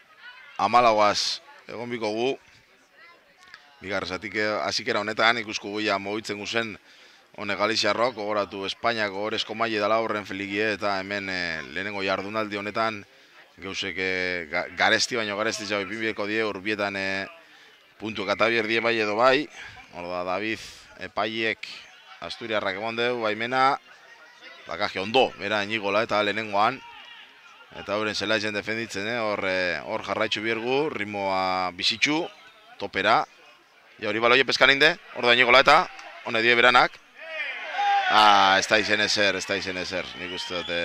14 egon biko gu. Bigarra zatik azikera honetan, ikusko guia mobitzen guzen hone Galiziarrok, gogoratu Espainiako horrezko maile dala horren feligie, eta hemen lehenengo jardunaldi honetan, geusek garesti baino garesti jau ipinbieko die, urbietan puntu katabier die bai edo bai. Horda, David epaiek Asturiarrak egon deu, baimena, bakaje ondo, bera inigola eta lehenengoan. Eta horren zelaitzen defenditzen, hor jarraitzu biergu, ritmoa bizitzu, topera. Ja hori baloie peskan inde, hor da inigola eta, hone die beranak. Ez da izen ezer, nik uste dute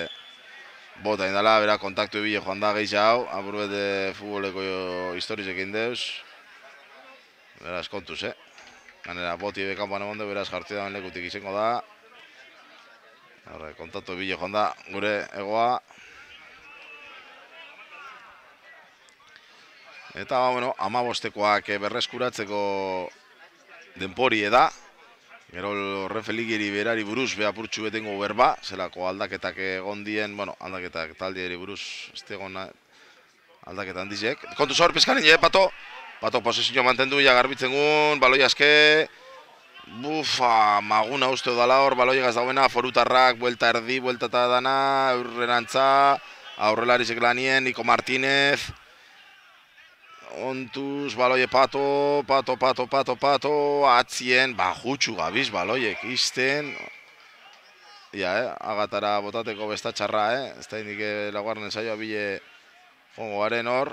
bota indala, bera kontaktu ebile joan da gehiago hau, apurbete futboleko historizek indeuz. Beraz kontuz, Ganera, boti bekanpoan egon du, beraz jartzi dauen lekutik izango da. Kontatu bile joan da, gure egoa. Eta, 15koak berreskuratzeko denpori eda. Gero horren feligiri berari buruz behapurtxu betengo berba. Zelako aldaketak egon dien, aldaketak taldieri buruz ez egon aldaketan dizek. Kontu zaur pizkarin, Pato. Pato posesio mantendu, ja garbitzen gun, baloi aske. Maguna uste dala hor, baloi egaz dauena, forutarrak, buelta erdi, buelta eta dana, aurrerantza, aurrelarizek lanien, Niko Martínez. Ontuz, baloi Pato, atzien, jutxu gabiz baloiek izten. Agatara botateko bestatxarra, ez da indik laguarren ensaioa bile jongo garen hor.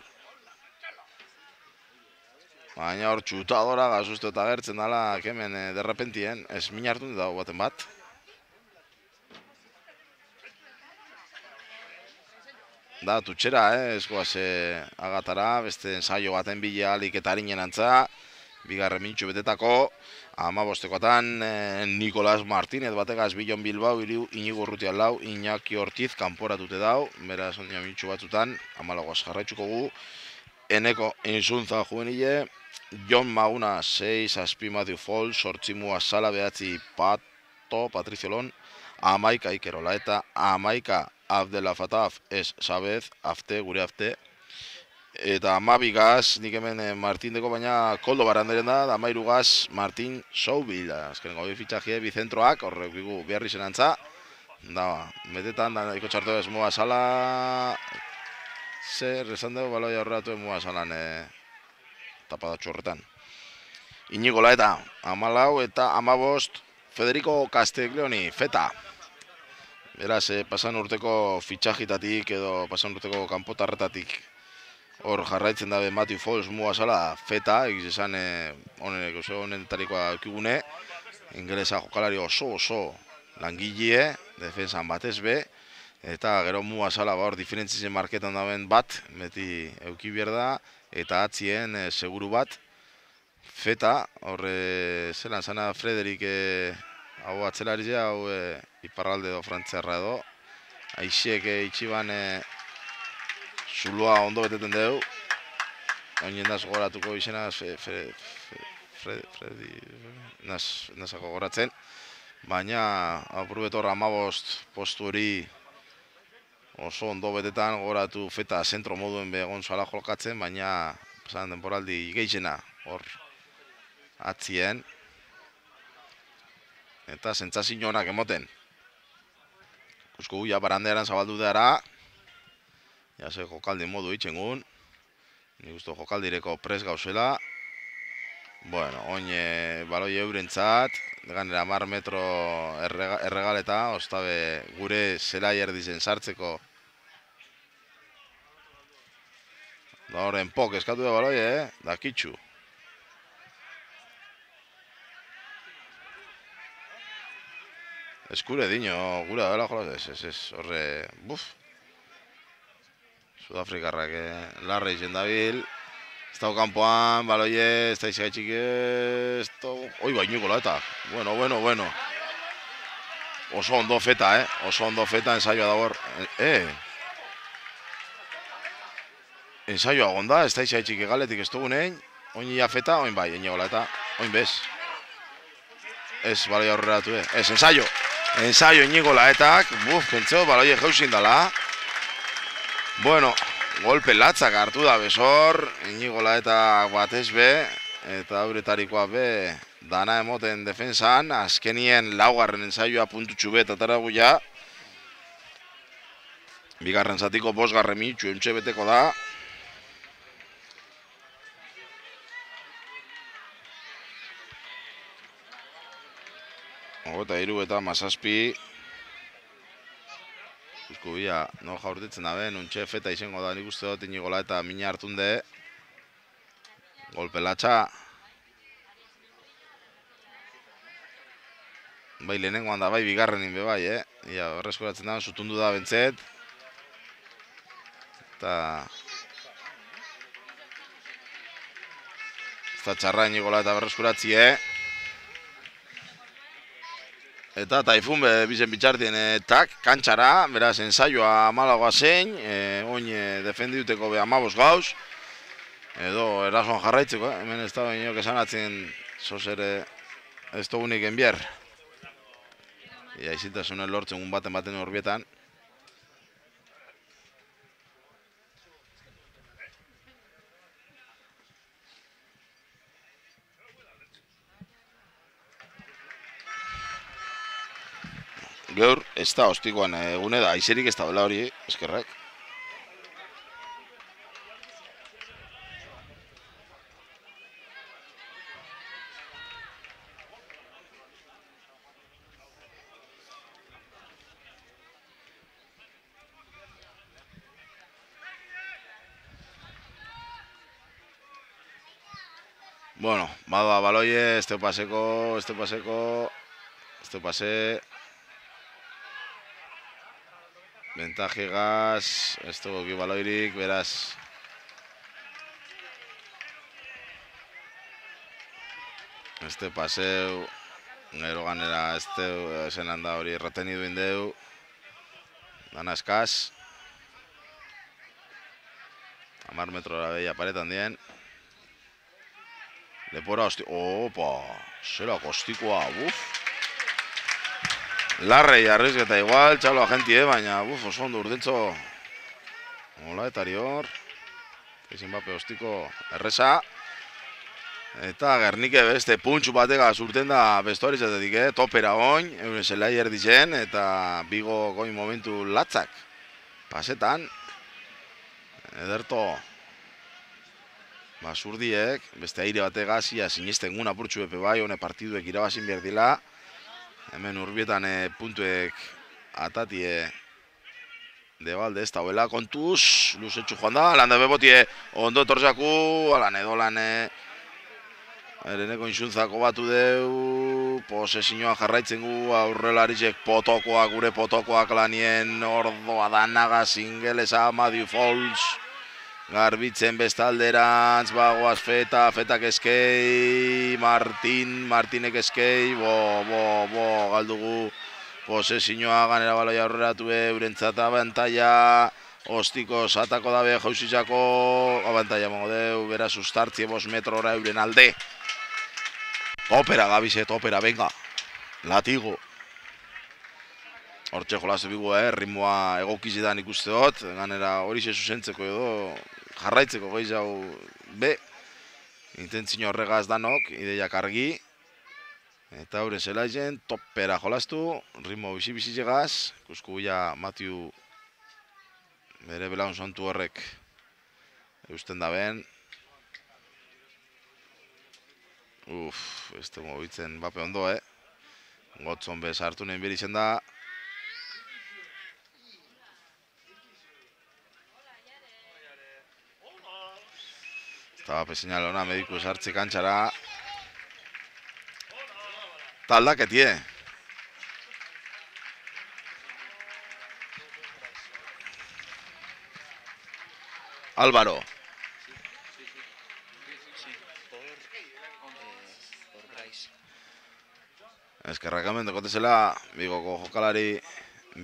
Baina hor txutadora gazuzte eta gertzen dala hemen derrepentien, ez min hartu dago baten bat. Da, tutxera, ez goaz agatara, beste ensaio baten bile alik eta harinen antza, bigarren mintxu betetako, 15koatan Nicolás Martínez bategaz Bilon Bilbao, Inigo Urrutian lau, Iñaki Ortiz kanporatute dau, beraz ondina mintxu batzutan, 14 jarraitzuko gu, Eneko Insuntza juvenile, Jon Maguna 6, Azpi Matthew Fall, Sortzimua Sala behatzi Pato, Patricio Lon, 11 Ikerola eta 11 Abdela Fataf ez Sabez, afte, gure afte. Eta 12 gaz, nik hemen Martindeko, baina Koldo Baranderen da, 13 gaz Martin Soubil, azkenengo bi fitxaje bizentroak, horrek bigu beharri zenantza. Da, betetan, da, iko txartu ez Mua Sala, zer, esan dugu baloia horretu Mua Salan, tapadatxo horretan. Inigo Laeta, 14 eta 15, Federico Castiglioni, Feta. Beraz, pasan urteko fitxajitatik edo pasan urteko kanpotarretatik hor jarraitzen dabe Matthew Foles mua zala Feta, egiz esan honetarikoa eukigune, ingelesa jokalari oso langile, defensan batez be, eta gero mua zala hor diferentzien marketan daben bat, beti euki da, eta atzien seguru bat, Feta, horre zelan zana Frederik hau atzelari hau iparralde edo frantziarra edo, aixiek itxiban zuloa ondo beteten dugu, oinen daz goratuko izena Fredi, nazako goratzen, baina apurubetor 15 postu hori oso ondo betetan goratu Feta zentro moduen begon zuala jolkatzen, baina pasan temporaldi gehizena hor atzien eta sentsazio onak emoten. Ikusko ja barandearan zabaldu dara, ja ze jokaldi modu itxengun, nik uste jokaldireko pres gauzela. Bueno, oin baloi eurentzat, ganera 10 metro erregaleta, ostabe gure zelai erdizen sartzeko. Da horren pok eskatu da baloi, da kitxu. Eskure dino, gura dela jolaz, ez, horre, buf. Sudafrikarrak larra izen dabil. Ez dago kanpoan, baloie, ez da izagaitxik ez dago. Oi, Inigo Laeta, bueno. Oso ondo Feta, oso ondo Feta ensaioa dago hor. Ensaioa gonda, ez da izagaitxik egaletik ez dugunein. Oin ia Feta, oin bai, Inigo Laeta, oin bez. Ez, baloia horreratu, ez, ensaio Inigo Laetak, pentseo, baloie jauzin dala. Bueno, golpe latzak hartu da bezor, Inigo Laeta batez be, eta auretarikoa be, dana emoten defensan, azkenien laugarren ensaioa puntutxu be, tataragu ja. Bigarren zatiko 5 minutxu entxe beteko da. Eta 3 eta 17. Ikuskubia, no jaurtitzen dabe, nuntxe Feta izango da nik uste dut Inigo Laeta mina hartunde. Golpe latxa. Bai lehenengoan da, bai bigarrenin be bai, Ia berreskuratzen da, zutundu da bentzet. Eta... Ez da txarra Inigo Laeta berreskuratzi, Eta Taifun bizen bitxartien tak, kantxara, beraz, ensaioa malagoa zein, oin defendiuteko be 15 gauz, edo erasoan jarraitzeko, hemen ez da bainok esanatzen zozere ez dugunik enbier. Ia izitasunen lortzen un baten horbietan. Gaur, ez da hostikoan egune da, aizerik ez da bela hori, eskerrak. Bueno, bada baloie, este pase. Ventaje gas, ez dugu ki baloirik, beraz. Este paseu, gero ganera, esen handa hori retenidu indeu. Dana eskaz. 10 metrora beia paretan dien. Lepora hosti, opa, zera kostikoa, Larrei arrizketa igual, txalo agentie, baina oso ondo urdentzo. Laetari hor. Ezin bape hostiko erresa. Eta Gernike beste puntxu batega zurten da bestoritzatetik, topera oin, euren zelai erditzen, eta bigo goin momentu latzak. Pasetan. Ederto. Basurdiek, beste aire bategaz, ia sinisten guna apurtxu epe bai, hone partiduek irabazin behar dila. Hemen urbietan puntuek atatie debalde ez dauela kontuz, luzetxu joan da, landa bebotie ondo etorzaku, alan edolan ereneko insuntzako batu deu, posesioa jarraitzen gu, aurrelaritxek potokoak, gure potokoak lanien ordoa danaga, Zingeleza, Matthew Falls, garbitzen bestalderantz, bagoaz fetak eskei, Martinek eskei, galdugu, posesioa ganera baloia aurreratu eurentzat abantaia, Ostikoz atako dabe jauzizako, abantaia mongo deu, bera sustartzie 5 metrora euren alde. Topera gabize, topera, venga, latigo. Hortxe jolazte bigu, ritmoa egokizidan ikuste dut, ganera hori ze zuzentzeko edo, jarraitzeko gehiago be, intentzio horregaz danok, ideiak argi, eta hauren zelaizen, topera jolaztu, ritmo bizi llegaz, ikusko bila Matthew bere belaun zontu horrek eusten da ben. Ez dugu bitzen bape ondo, Gotzon bez hartu nahi behar izan da. Eta bape seinale hona mediku esartze kantxara. Taldaketie. Álvaro. Eskerrak hemen dekotezela, bigoko jokalari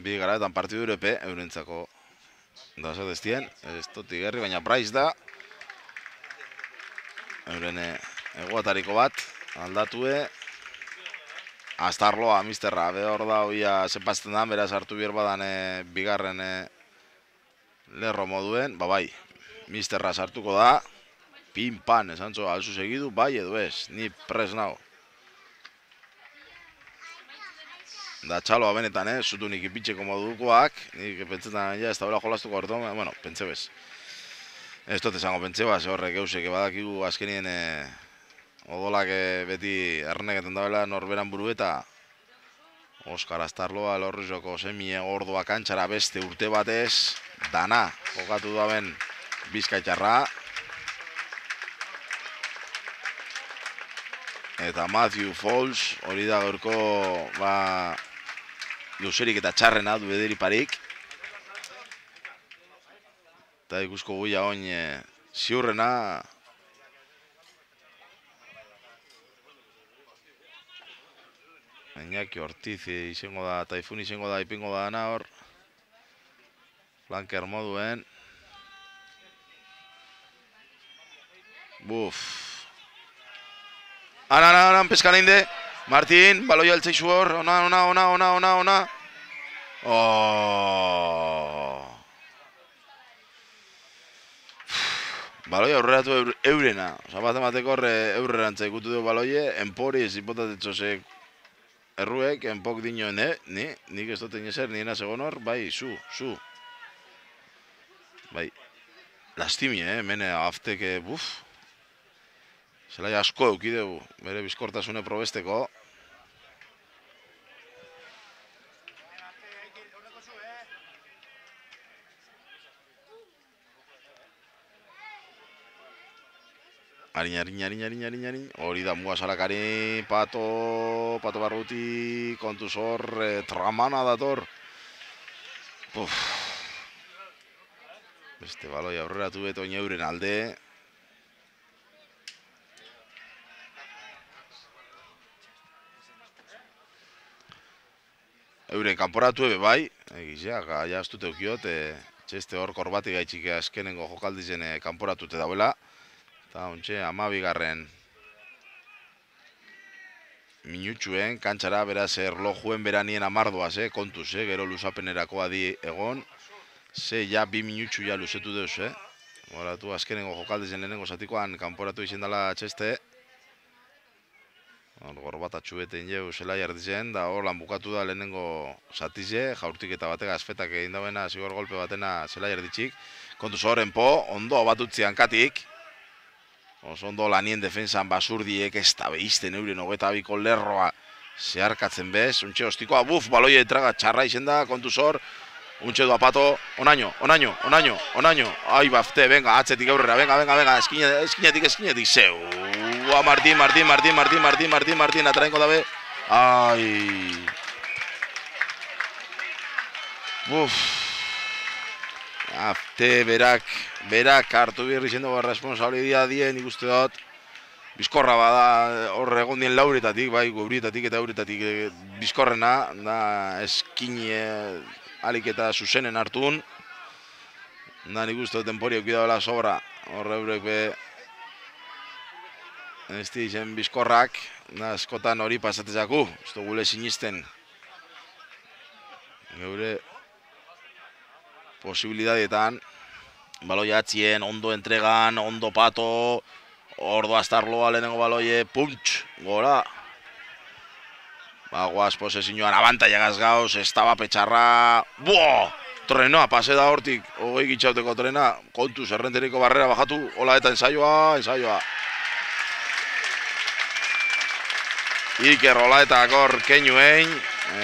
bi garaetan partidu urepe, eurentzako dauzat eztien, ez totik gerri, baina Price da. Euren egoatariko bat, aldatue. Astarloa, misterra, behor da, oia sepazten da, beraz hartu bier badan bigarren lerro moduen, bai, misterra sartuko da. Pin-pan, esantzo, alzu segidu, bai edo ez, ni pres nao. Da txaloa benetan, zutu nik ipitxeko modukoak, nik pentsetan ja ez da bela jolastuko hartu, bueno, pentse bez. Ez dut esango pentse ba, ze horrek eusek badakigu azkenien odolak beti erneketen dabela norberan buru eta Oskar Astarloa lorrizoko semie ordua kantxara beste urte batez, dana, jokatu daben Bizkaitxarra. Eta Matthew Falls, hori da gaurko, luzerik eta txarrena du ederi parik. Eta ikusko guia oin ziurrena. Iñaki Ortiz izango da, Taifun izango da, ipingo da dana hor. Flanker moduen. Buf. Anan, peskan inde. Martin, baloia altzaizu hor, ona. Baloia aurreratu eurena. Osa bat emateko horre eurrerantza ikutu dugu baloie, enpori ez hipotatetxosek erruek, enpok dino, nik ez duten ezer, niena segon hor, bai, zu. Bai, lastimi, mene afteke, zelai asko eukideu, bere bizkortasune probesteko. Arin, hori da mua salakari, pato barruti, kontuz hor, tramana dator. Beste baloi aurreratu beto euren alde. Euren kanporatu ebe bai, egizeak, ja ez dute ukiot, txeste hor korbati gaitxik azkenengo jokaldizen kanporatute dauela. Eta ontxe, 12. minutxuen, kantxara beraz erlojuen beranien amardoaz, kontuz, gero luzapenerako adi egon. Ze ja 2 minutxu ja luzetu deuz, Horatu azkenengo jokaldizen lehenengo zatikoan kanporatu izan dela txeste. Hor bat atxubetein jau zela jardizen, da hor lan bukatu da lehenengo zatize, jaurtik eta batega azfetak egin dauena, zigor golpe batena zela jarditxik. Kontuz horren po, ondo batutzi hankatik. Oso ondo lanien defensan Basurdiek ez da behizten euren 22ko lerroa zeharkatzen bez. Untxe ostikoa, baloia entraga txarra izen da, kontuzor. Untxe du apato, onaino. Ai, bafte, venga, atzetik aurrera, venga, eskinetik, zeu. Martin, atrainko dabe. Ai. Afte, berak hartu birri zendo responsabilidad dien ikuste dut. Bizkorra bada horre egon dien lauretatik, bai, gubrietatik eta euretatik bizkorrena, da eskine alik eta zuzenen hartun. Da nik uste dut tenpori eukidabela sobra, horre eurek be ez dizen bizkorrak, da eskotan hori pasatzezaku, ez du gule sinisten. Geure posibilidadietan, baloia atzien, ondo entregan, ondo pato, ordo astarloa lehenengo baloie, puntx, gora. Guaz posesioan abantaia gazgauz, estaba petxarra, trena, pase da hortik, hogei gitxauteko trena, kontuz, errenteriko barrera bajatu, hola eta ensaioa. Iker hola eta akor keinuein,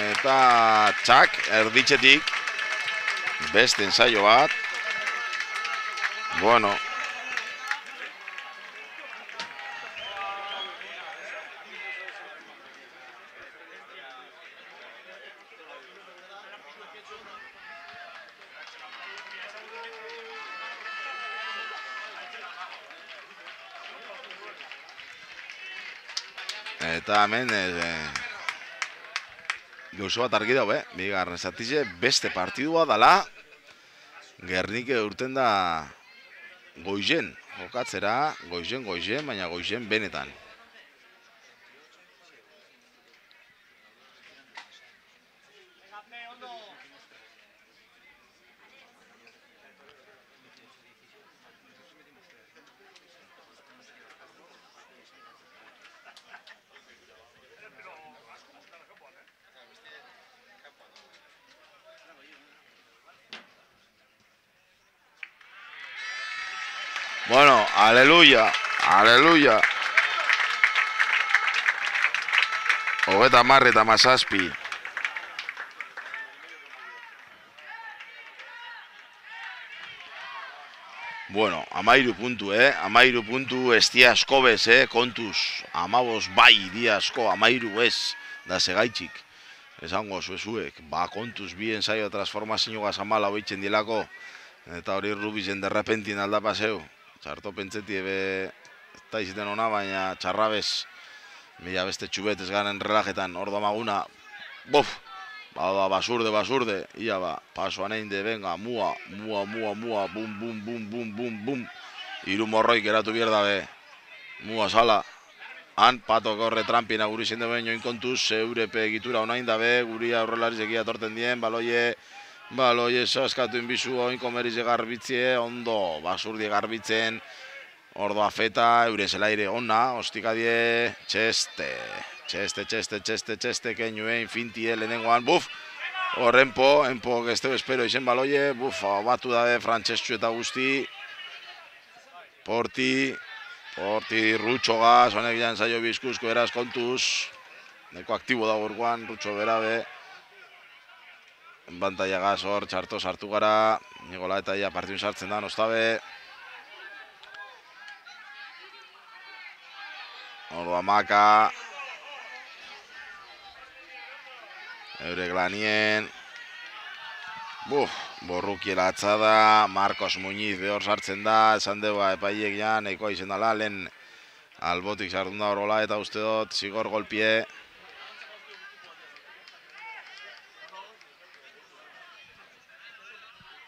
eta txak, erditxetik, beste ensaio bat. Bueno. Eta hemen gauzo bat argi dago, bigarren zatize beste partidua dala Gernike urten da goizen jokatzera, goizen, baina goizen benetan. Bueno, aleluya. Hogeta marre eta mazazpi. Bueno, 13 puntu, 13 puntu ez dia asko bez, kontuz. 15 bai dia asko, 13 ez, da segaitxik. Esango zuezuek, kontuz bien zaio transformazio gazamala hoitzen dilako. Eta hori Rubizen derrepentin aldapaseu. Txarto pentseti ebe eta iziten ona, baina txarrabez mila beste txubetez garen relajetan, ordo maguna, basurde, ia pasoan egin de, venga, mua, bum, iru morroik eratu bierda be, mua sala, han patok horre trampina guri zende behin join kontuz, zeurepe egitura onain dabe, guri aurrelarizek atorten dien, baloie saskatu inbizu oinko merize garbitzie, ondo, basurdi garbitzen, ordo afeta, eure zelaire ona, ostikadie, txeste, keinoen, fintie, lehenengoan, horrenpo, gesteu espero izen baloie, batu dabe, frantxestxu eta guzti, porti, rutxogaz, honek jan zailo bizkuzko eraz kontuz, neko aktibo da gorguan, rutxo berabe, bantaia gaz hor, txarto sartu gara, nigola eta ia partidun sartzen da, nostabe. Ordo amaka. Eurek lanien. Borrukiela atzada, Marcos Muñiz behor sartzen da, esan deba epaiek jan, ekoa izen dala, lehen albotik sartun da horola eta uste dut, zigor golpie.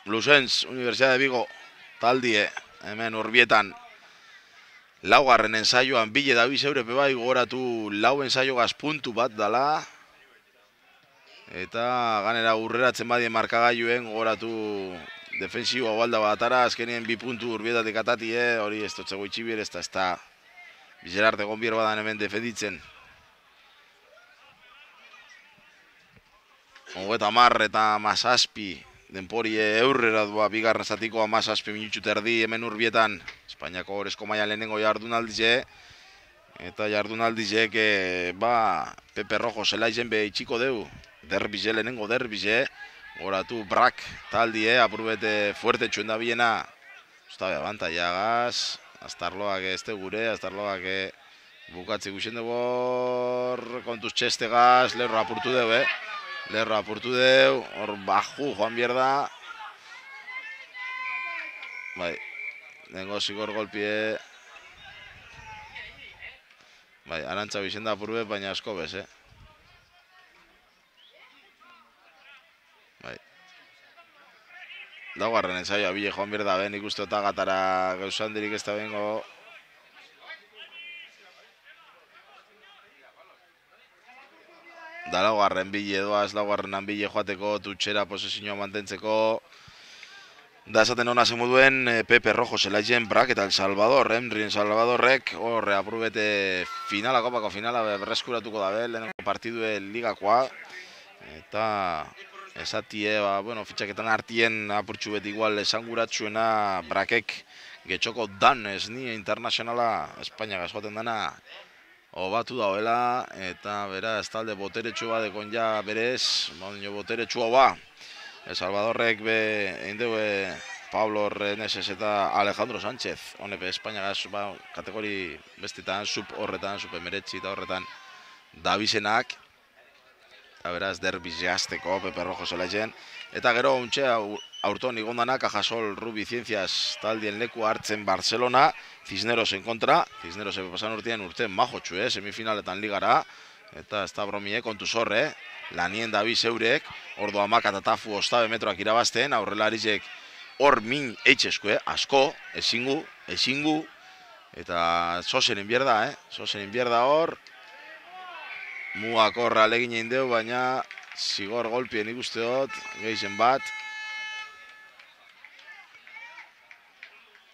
Lusens, Universidad de Vigo, taldie, hemen urbietan, laugarren ensaioan bile dabiz eurepe bai, goratu lau ensaio gazpuntu bat dala, eta ganera urreratzen badien markagailuen goratu defensiboa balda batara, azkenien 2 puntu urbietatik atatie, hori ez dutxego itxibier, ez da bizerarte gonbier badan hemen defenditzen. 30 eta 17 denpori eurrera dua bigarren zatiko 17 minutu terdi hemen urbietan. Espainiako orezko maila lehenengo jardunaldize. Eta jardunaldizek, Pepe Rojo zelaizen be itxiko deu. Derbize, lehenengo derbize. Goratu brak taldie, apurbete fuerte txuen da biena. Ustabe, abantaiagaz. Aztarloak ez gure, aztarloak bukatzi guxen dugu hor. Kontuz txestegaz, lerro apurtu deu, Lerro apurtu deu, hor baju joan bierda. Bai, nengo zigor golpie. Bai, arantza bizen da apurbe, baina asko bez, Bai. Daugarren ensaioa bile joan bierda ben, ikuste otagatara gauzandirik ez da bengo. Da laugarren bile doaz, laugarrenan bile joateko, tutxera posesioa mantentzeko. Da esaten hona zemuduen Pepe Rojo zelaizen brak eta El Salvador, Henry Salvadorrek, horre aprubete finala, kopako finala berreskuratuko dabe, lehenengo partidue ligakoa. Eta esatie, fitxaketan hartien apurtxu beti igual esanguratsuena brakek getxoko dan ez ni internazionala Espainia gazoaten dana obatu dauela, eta bera ez talde boteretsu bat ekon ja berez, boteretsu hau ba. El Salvadorrek eindeu Pablo Reneses eta Alejandro Sánchez. Honepe Espainiagaz kategori bestetan, sub horretan, sub emeretzi eta horretan dabizenak. Eta beraz derbiz jazteko Pepe Rojo zelaizen. Eta gero untxe aurton igondanak Cajasol Rubi Ciencias taldien leku hartzen Barcelona. Cisnerosen kontra. Cisneros pasan urte majotxu, semifinaletan ligara. Eta ez da bromie kontu zorre. Lanien dabiz eurek, ordo amak eta tafu ostabe metroak irabazten, aurrelarizek hor min eitxesku, asko, ezingu, eta zozen inbierda, zozen inbierda hor, muak horra alegin egin deu, baina zigor golpien ikusteot, gehizen bat.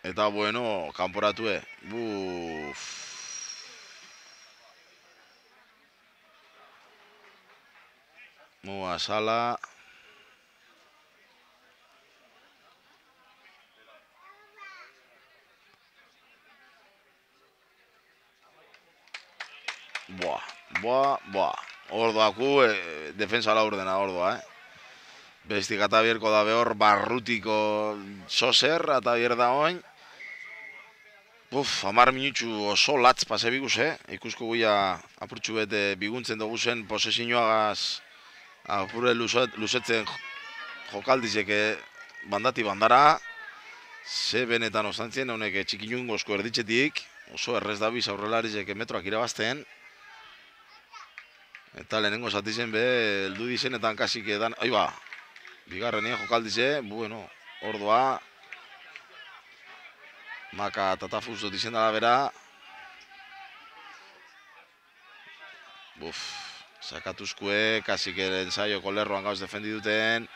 Eta bueno, kanporatue, Mua sala. Buah. Ordoaku, defensa la ordena ordoa, Bestik eta bierko da behor barrutiko soser, eta bier da oin. 10 minutxu oso latz pase biguz, Ikusko guia apurtxu bete biguntzen dugu zen posesioagaz apure luzetzen jokaldizek bandati bandara. Ze benetan ostantzien, honek txikinungozko erditxetik, oso errez dabiz aurrelarizek metroak irabazten. Eta lehenengo zatizen heldu dizen, eta hankasik edan, bigarrenien jokaldize, ordoa. Maka tatafuz dut izen dara bera. Sakatuzkue, kasik ensaioko lerroan gauz defendi duten.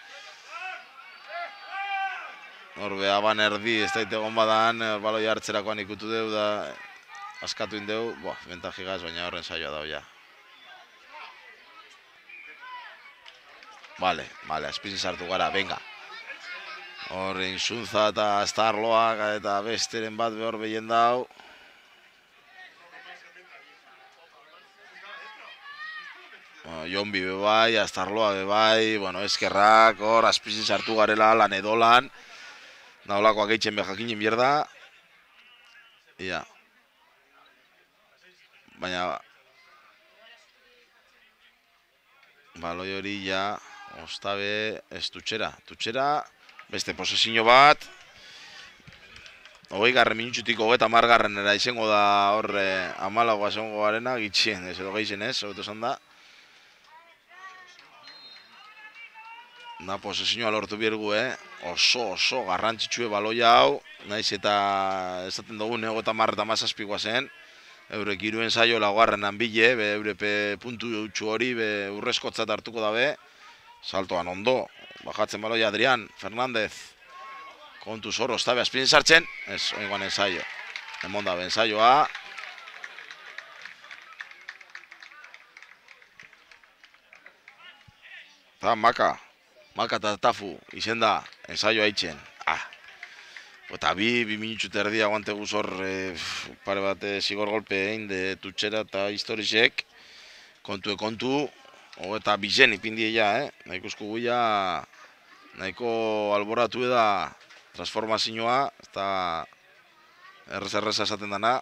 Horbe, aban erdi, ez daite egon badan, baloi hartzerakoan ikutu deu da askatu indeu, bentajigaz, baina horren saioa dau ja. Vale, azpizin sartu gara, venga. Horre, insuntza eta astarloak eta besteren bat behor behien dau. Jonbi bebai, astarloa bebai, eskerrak, hor, azpizin sartu garela, lan edolan. Naolakoak eitzen bejakinen bierda. Ia. Baina baloi hori ja, ostabe ez tutxera. Tutxera, beste posesio bat. 20 minutxutik 30 izango da horre amalagoa izango garena, gitxien, ez edo geixen ez, hobeto esan da. Na posesioa lortu biergu, oso garrantzitsue baloia hau, naiz eta esaten dugu nego eta marra eta mazazpikoa zen. Eurek iruen zailo laguarrenan bile, eurepe puntu eutxu hori, urrezkotzat hartuko dabe. Saltoan ondo, bajatzen baloia Adrián Fernández. Kontu zorro, ostabe azpien sartzen, ez, oingoan ensaio. Emon dabe ensaioa. Eta maka. Maka eta Tafu, izen da, ensaio haitzen. Eta bi minutxu terdi aguante guz hor, pare bat zigor golpe egin de tutxera eta historisek, kontu, eta bizen ipindie ja, nahiko esku guia, nahiko alboratu da transformazioa, eta errez esaten dana.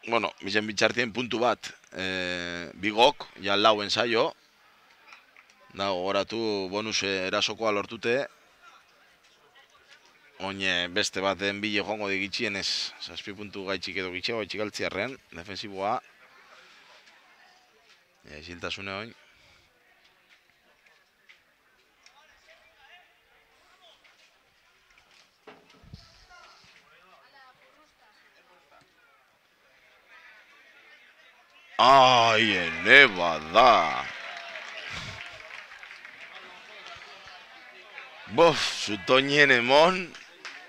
Bueno, bizen bitxartien puntu bat, bigok, ja lau ensaio, da gogoratu bonus erasokoa lortute, oine beste baten bile joango digitxienez, 6 puntu gaitxik edo gitxego, gaitxik altziarren, defensiboa, isiltasune oin. Ai, ene bada. Bof, zutoinien emon,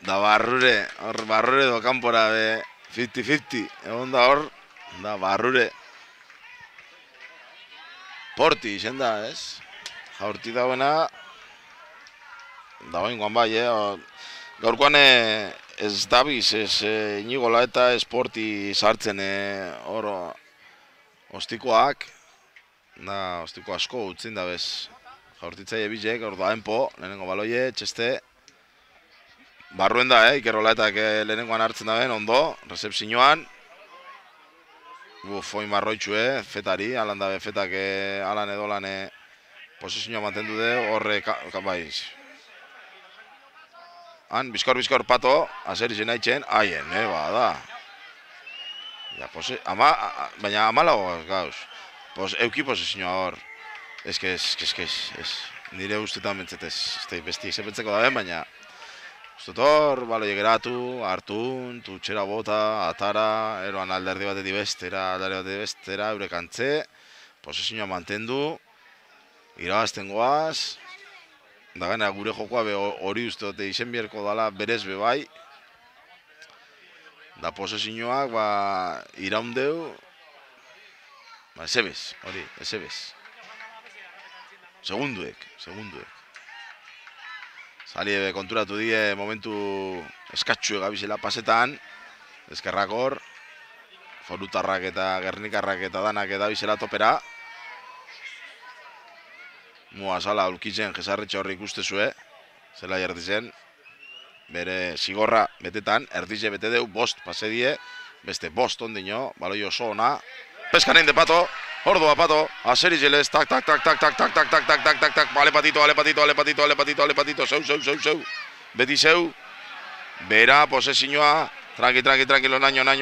da barrure do kanpora be 50-50, egon da hor, da barrure. Porti izen da, ez? Jaurti dauena, da oin guan bai, gaurkoan ez dabiz, ez inigola eta esporti sartzen hor ostikoak, da ostiko asko utzin da bez. Jaurtitzaile bizek, hor da enpo, lehenengo baloie, txeste. Barruen da, ikerrolaetak lehenengoan hartzen da ben, ondo, recepzioan. Foin marroitxu, fetari, alan da be, fetak alan edo lan posizioa mantendu de, horre, baiz. Han, bizkor, pato, azer izan haitzen, haien, bada. Ja, baina amalago gauz. Euki posizioa hor. Ez, nire ustetan bentzetez, besti ezepentzeko da ben, baina ustut hor, baloie geratu, hartun, tutxera bota, atara, eroan alderdi batetik bestera, eurek antze, posizioa mantendu, irabazten goaz, da gana gure jokoa hori uste dute izen bierko dala berez bebai, da posizioak iraundeu, ezebez, hori, ezebez. Segunduek. Zali konturatu die momentu eskatxu egabizela pasetan, eskerrak hor, forutarrak eta gernikarrak eta danak edabizela topera. Mua sala ulkitzen jesarritxe horri ikustezue, zela jardizen, bere zigorra betetan, erdize bete deu, bost pase die, beste bost ondino, baloi oso ona, peskanein de pato, Ordoa pato, aserizilez, tak, alepatito, zeu, beti zeu, bera, posezioa, tranquilo, naño, no.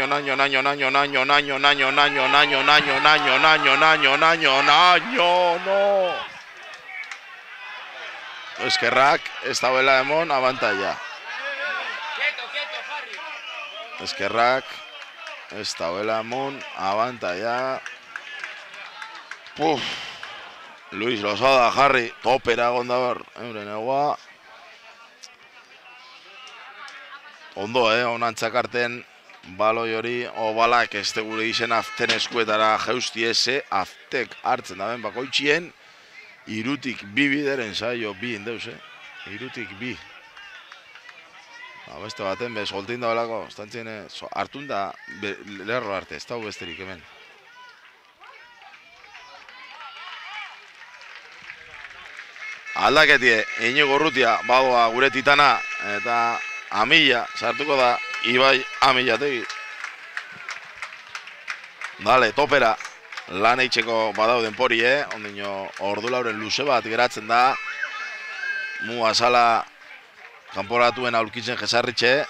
Eskerrak, ez dauela emon, abantaia. Eskerrak, ez dauela emon, abantaia. Luis Lozada, jarri, topera gonda hor, euren egoa. Ondo, onantzakarten baloi hori, obalak ez tegure izen aften eskuetara jeusti eze, aftek hartzen da ben bakoitxien, irutik bi bideren zailo, bi indeuz, irutik bi. Beste baten, soltin da belako, hartun da, lerro arte, ez da besterik hemen. Aldaketie, Inigo Urrutia, badoa gure titana, eta Amilla, sartuko da, Ibai Amillategi. Dale, topera, lan eitzeko badauden pori, ondino ordulauren luze bat geratzen da, mua sala kanporatuen aurkitzen jesarritxe.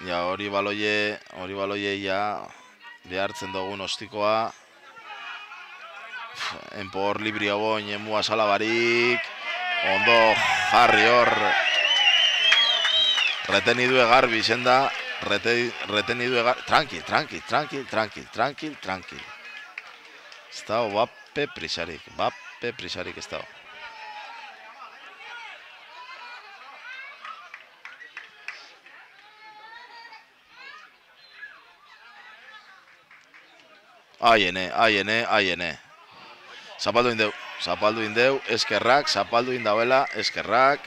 Ja, hori baloie, ja, behartzen dugun ostikoa. Enpo hor libri aboin, mua salabarik. Ondo jarri hor. Retenidu garbi izen da. Retenidu garbi. Tranquil. Ez dago bape prisarik ez dago. Aiene. Zapaldu indeu, eskerrak, zapaldu indauela, eskerrak.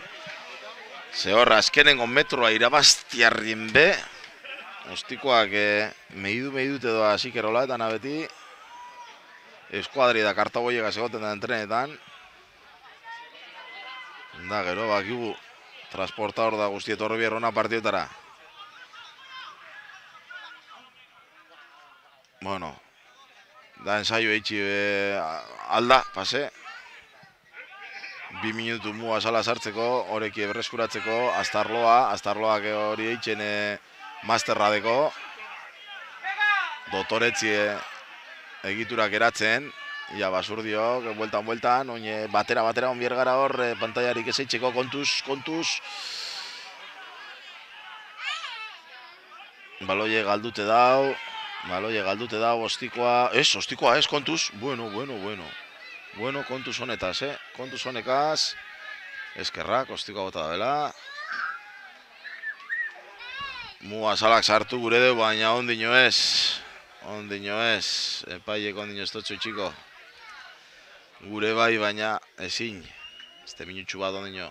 Ze horra, azkenengo metroa irabaztiarrin be. Ostikoak mehidut edo azikerola eta nabeti. Eskuadri da kartagoiega segoten da entrenetan. Da, gero, bakigu, transportador da guztiet horri bierrona partiotara. Bueno, da ensaio eitxi alda, pase. 2 minutu mua sala sartzeko, horeki berreskuratzeko, Astarloak hori eitzen masterra deko. Dotoretzi egiturak eratzen. Ia basurdiok, bueltan, oine batera onbier gara hor, pantaiarik ez eitzeko, kontuz. Baloie galdute dau, ostikoa ez, kontuz. Bueno, kontuz honetaz, kontuz honekaz. Eskerrak, ostikoa bota da bela. Mua salak sartu gure deu, baina ondino ez. Epaiek ondino ez dutxo txiko. Gure bai, baina ezin. Este minutxu bat ondino.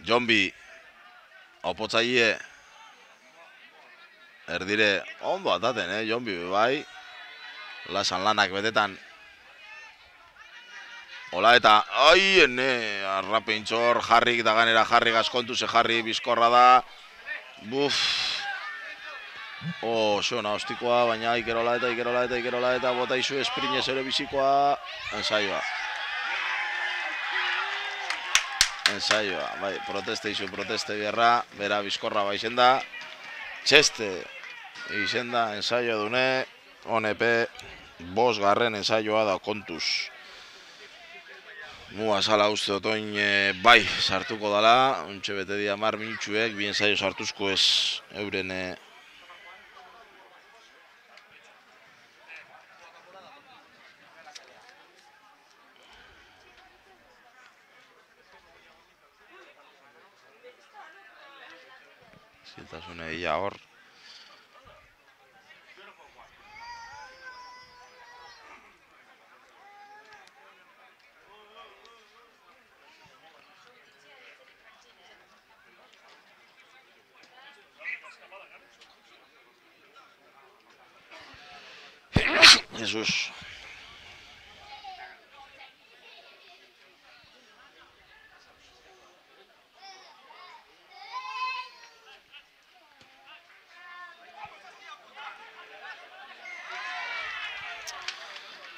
Jombi, opotzaile, erdire, ondo ataten, Jombi, bai. Lasan lanak betetan. Ola eta, arrapintxor, jarrik da ganera, jarrik askontu, ze jarri bizkorra da. Buf. Zona, ostikoa, baina ikerola eta bota izu esprinez ere bizikoa. Ensaioa, bai, proteste bierra, bera bizkorra bai izenda. Txeste, izenda, ensaioa dune, honepe, 5. ensaioa da kontuz. Mua sala uste otoin, bai, sartuko dala, untxe bete dia 10 minutxuek, bi ensaio sartuzko ez euren... Ziltasune ia hor. Jesus.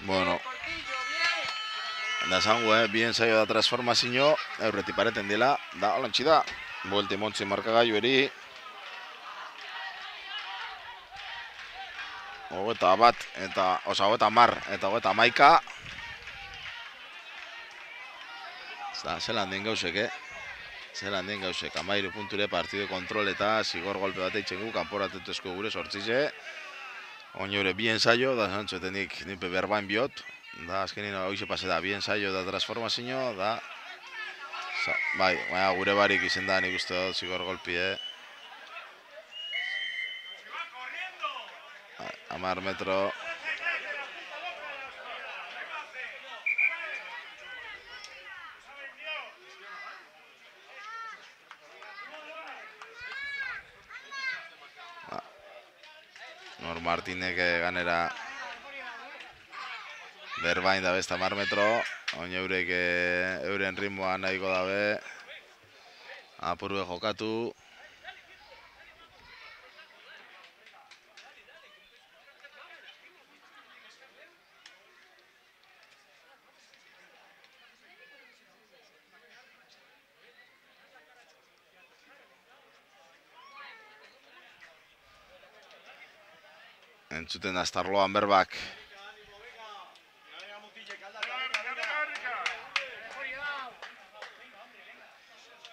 Bueno, da zango, bien ensaio da transformazio, eurreti pareten dela, da holantxi da, buelte montzi markagailu eri. Hogeta bat, hogeta mar, eta 11. Zelan den gauzek, Zelan den gauzek, 13 punture partido kontrol eta zigor golpe bat eitxengu, kanporatetuzko gure sortzize. Oinore, bi ensaio, da zantzuetenik nipe berbain biot. Da, azkenin hoxe pase da, bi ensaio da transformazio, da... Bai, gure barik izen da nik uste dut zigor golpi, 10 metro. Nor Martinek ganera berbain da besta 10 metro. Oin eurek euren ritmoa nahiko dabe. Apurbe jokatu. Entzuten Astarloan berbak.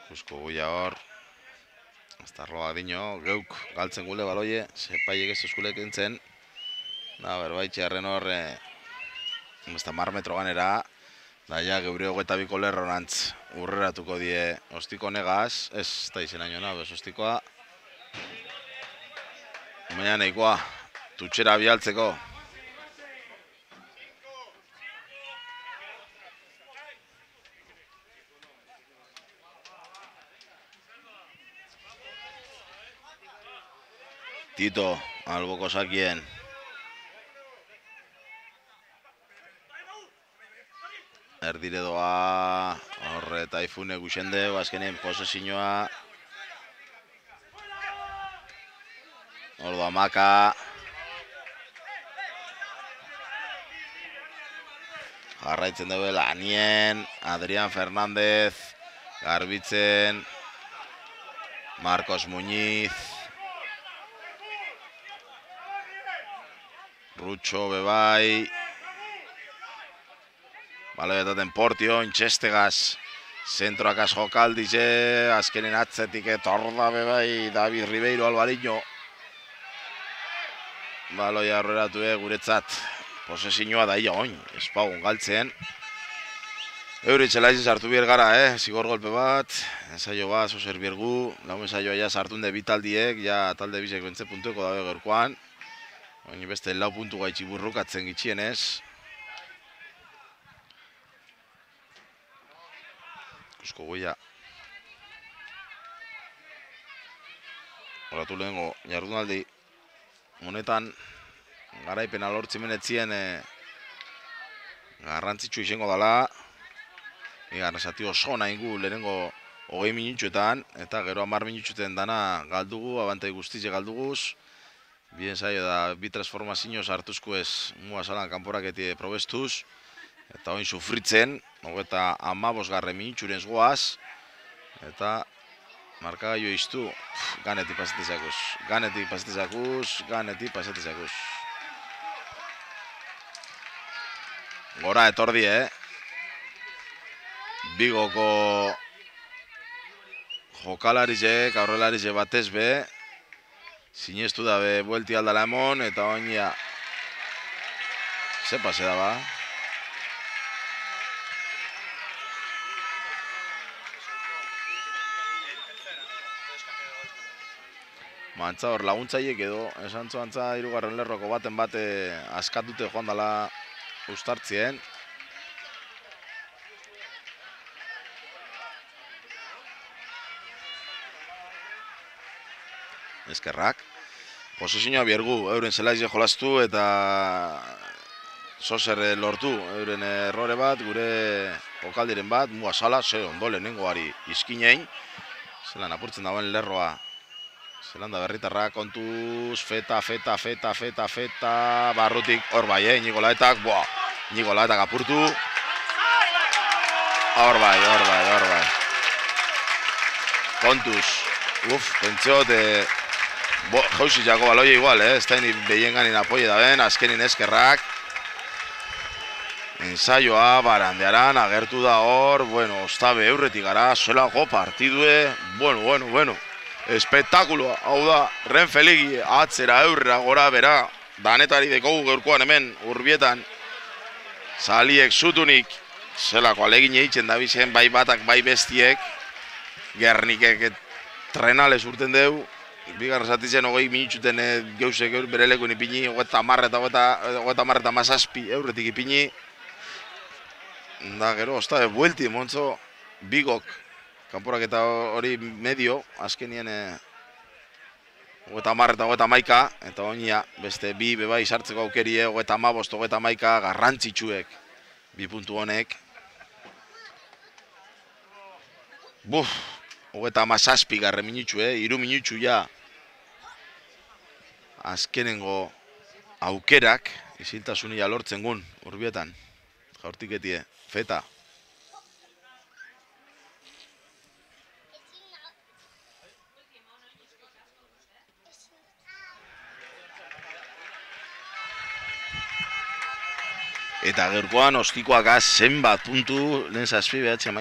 Kusko guia hor. Astarloa dino, geuk galtzen gule baloie, sepaiek ez eskulek entzen. Da, berbaitxearen hor, ez da 10 metro ganera, da, ja, geure 22ko lerrorantz urreratuko die ostiko negaz, ez da izena niona, bez ostikoa. Baina nahikoa, tutxera bialtzeko. Tito, alboko sakien. Erdire doa, horre Taifune guxende, azkenien posezioa. Ordo Amaka. Jarraitzen dugu Lanien, Adrián Fernández, Garbitzen, Marcos Muñiz, Rutxo bebai, bale betaten Portio, Intxestegaz, zentroakaz jokaldize, azkenen atzetik etorda bebai, David Ribeiro Alvariño. Baloia aurreratu guretzat, posezioa da ia oin, espagun galtzen. Euritxelaizen sartu bier gara, zigor golpe bat, ensaio bat, zozer biergu, lau ensaioa ja sartunde bitaldiek, ja talde bizek bentze puntueko dabe gaurkoan. Oin beste lau puntu gaitxi burrukatzen gitxienez. Ikusko goia. Horatu lehenko, jardunaldi. Honetan, garaipena lortzimenetzien garrantzitsu izango dela. Igarra zati oso nahi gu lehenengo 20 minutxuetan, eta gero 10 minutxuten dana galdugu, abantai guztize galduguz. Bien zaio da, bi transformazioz hartuzko ez mua salan kanporaketi probestuz. Eta oin sufritzen, eta 15 minutxuren goaz. Eta markagailo iztu, ganetik pasetezakuz, ganetik pasetezakuz. Gora etordi, Bigoko jokalarize, aurrelarize batez be, sinestu dabe buelti aldala emon, eta oinia, ze pase daba. Antza hor laguntzaiek edo, esan zu antza hirugarren lerroko baten bate askatute joan dela ustartzien. Eskerrak. Posizioa biergu, euren zelaize jolastu eta zozer lortu, euren errore bat, gure okaldiren bat, mua sala, ze ondo lehenengoari izkinein. Zelan apurtzen dagoen lerroa. Zelanda berritarra kontuz, feta, barrutik, hor bai, Inigo Laetak, Inigo Laetak apurtu. Hor bai. Kontuz, pentsiot, jauzi jako baloia igual, ez da behien ganin apoie da ben, azkenin eskerrak. Ensaioa, barandearan, agertu da hor, ostabe eurretik gara, zelako partidue, bueno. Espektakuloa, hau da, Renfeligi, atzera, eurrera, gora, bera, danetari dekogu gaurkoan hemen, urbietan, zaliek zutunik, zelako alegin eitzen da bizen, bai batak, bai bestiek, Gernikek trenales urten deu, bigarra zatitzen 20 minutxuten geusek bere lekuen ipini, 30 mazazpi eurretik ipini, da gero, osta, buelti, montzo, Bigok, kanporak eta hori medio, azkenien 30 eta 31, eta oinia beste bi bebai sartzeko aukerie, 35, 31, garrantzitsuek, bi puntu honek. 37 garre minutxu, 3 minutxu ja, azkenengo aukerak, iziltasunia lortzen gun, urbietan, jaurtiketie, feta. Eta gerkoan ostikoak zenbat puntu, lehen zazpi behatxe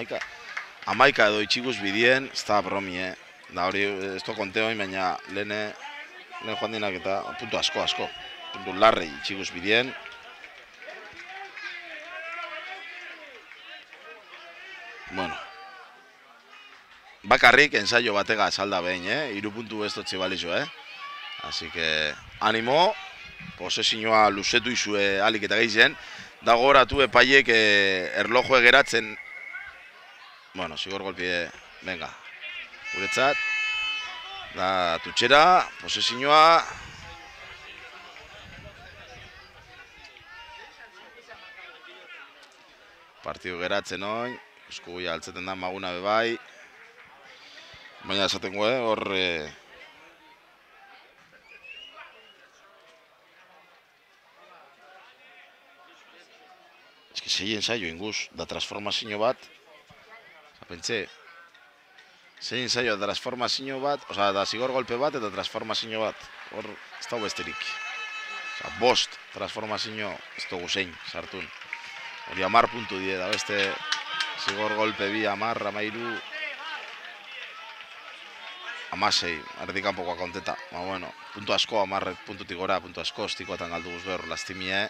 amaika edo itxikuz bidien, ez da bromi, da hori ez do konteoin, baina lehen joan dinak eta puntu asko. puntu larri itxiguz bidien. Bueno. Bakarrik ensaio batega salda behin, 3 puntu ez dutzi balizu, Así que, animo, posesioa luzetu izue alik eta gehien, da goratu epaiek erlojue geratzen, bueno, zigor golpie, venga, guretzat, da tutxera, posesioa, partidu geratzen oin, eskuguia altzeten da maguna bebai, baina esatengo, hor, eski zei ensaio inguz, da transformazio bat, pentsa, zei ensaio da transformazio bat, oza, da zigor golpe bat eta transformazio bat, hor, ez da besterik. Oza, bost transformazio, ez dugu zein, sartun. Hori 10 puntu die, da beste zigor golpe bi, 10, 13, 16, erdikanpokoa konteta. Ba, bueno, puntu asko, 10 puntutik gora, puntu asko, ostikoatan galdu guz behor, lastimie.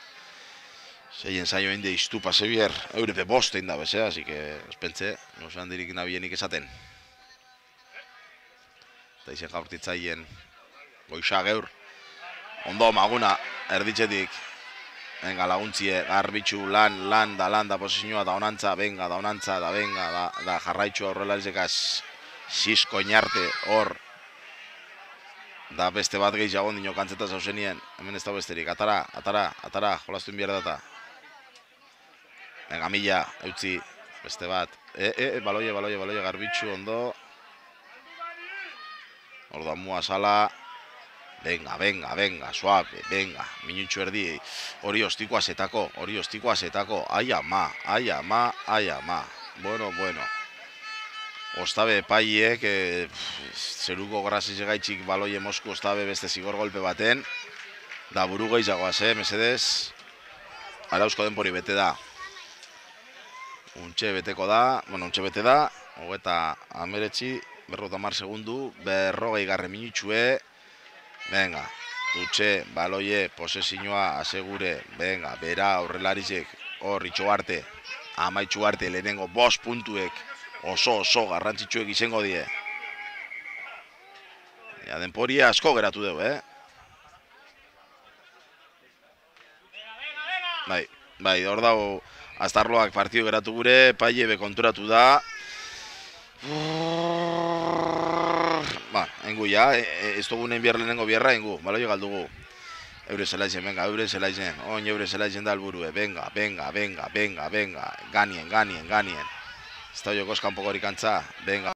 Zei ensaio inde iztu pase bier, eurepe bost egin da bezea, así que, espentze, nosan dirik nabienik esaten. Eta izen jaurtitzaien goixa geur. Ondo maguna, erditzetik. Venga, laguntzie, garbitxu, lan da posizioa, da onantza, venga, da jarraitxu aurrelarizekaz, sisko inarte, hor, da beste bat gehiago dino kantzeta zauzenien, hemen ez da besterik, atara, jolaztu inbier data. Venga, mila, eutzi, beste bat, baloie, garbitxu, ondo, hor da mua sala, venga, suave, venga, minutxu erdi, hori ostikoa zetako, ai ama, bueno, ostabe epaiek, zeruko graziz gaitxik baloie Mosku ostabe beste zigor golpe baten, da buru gehiagoaz, mesedez, arauzko denpori bete da, untxe bete da, hogeta ameretzi, 50 segundu, 40 minutxue, venga, tutxe, baloie, posesioa, asegure, venga, bera, aurrelarizek, hor, itxoarte, amaitxuarte, lehenengo 5 puntuek, oso garrantzitsuek izango die. Ja, denporia asko geratu dugu, Bai, hor dago, Aztarloak partidu geratu gure, Paiebe konturatu da. Ba, engu ja, ez dugunen bier lehenengo bierra, engu, baloio galdugu. Eure zelaizen, venga, oin eure zelaizen da alburue, venga, ganien. Ez da jokos kanpokorik antza, venga.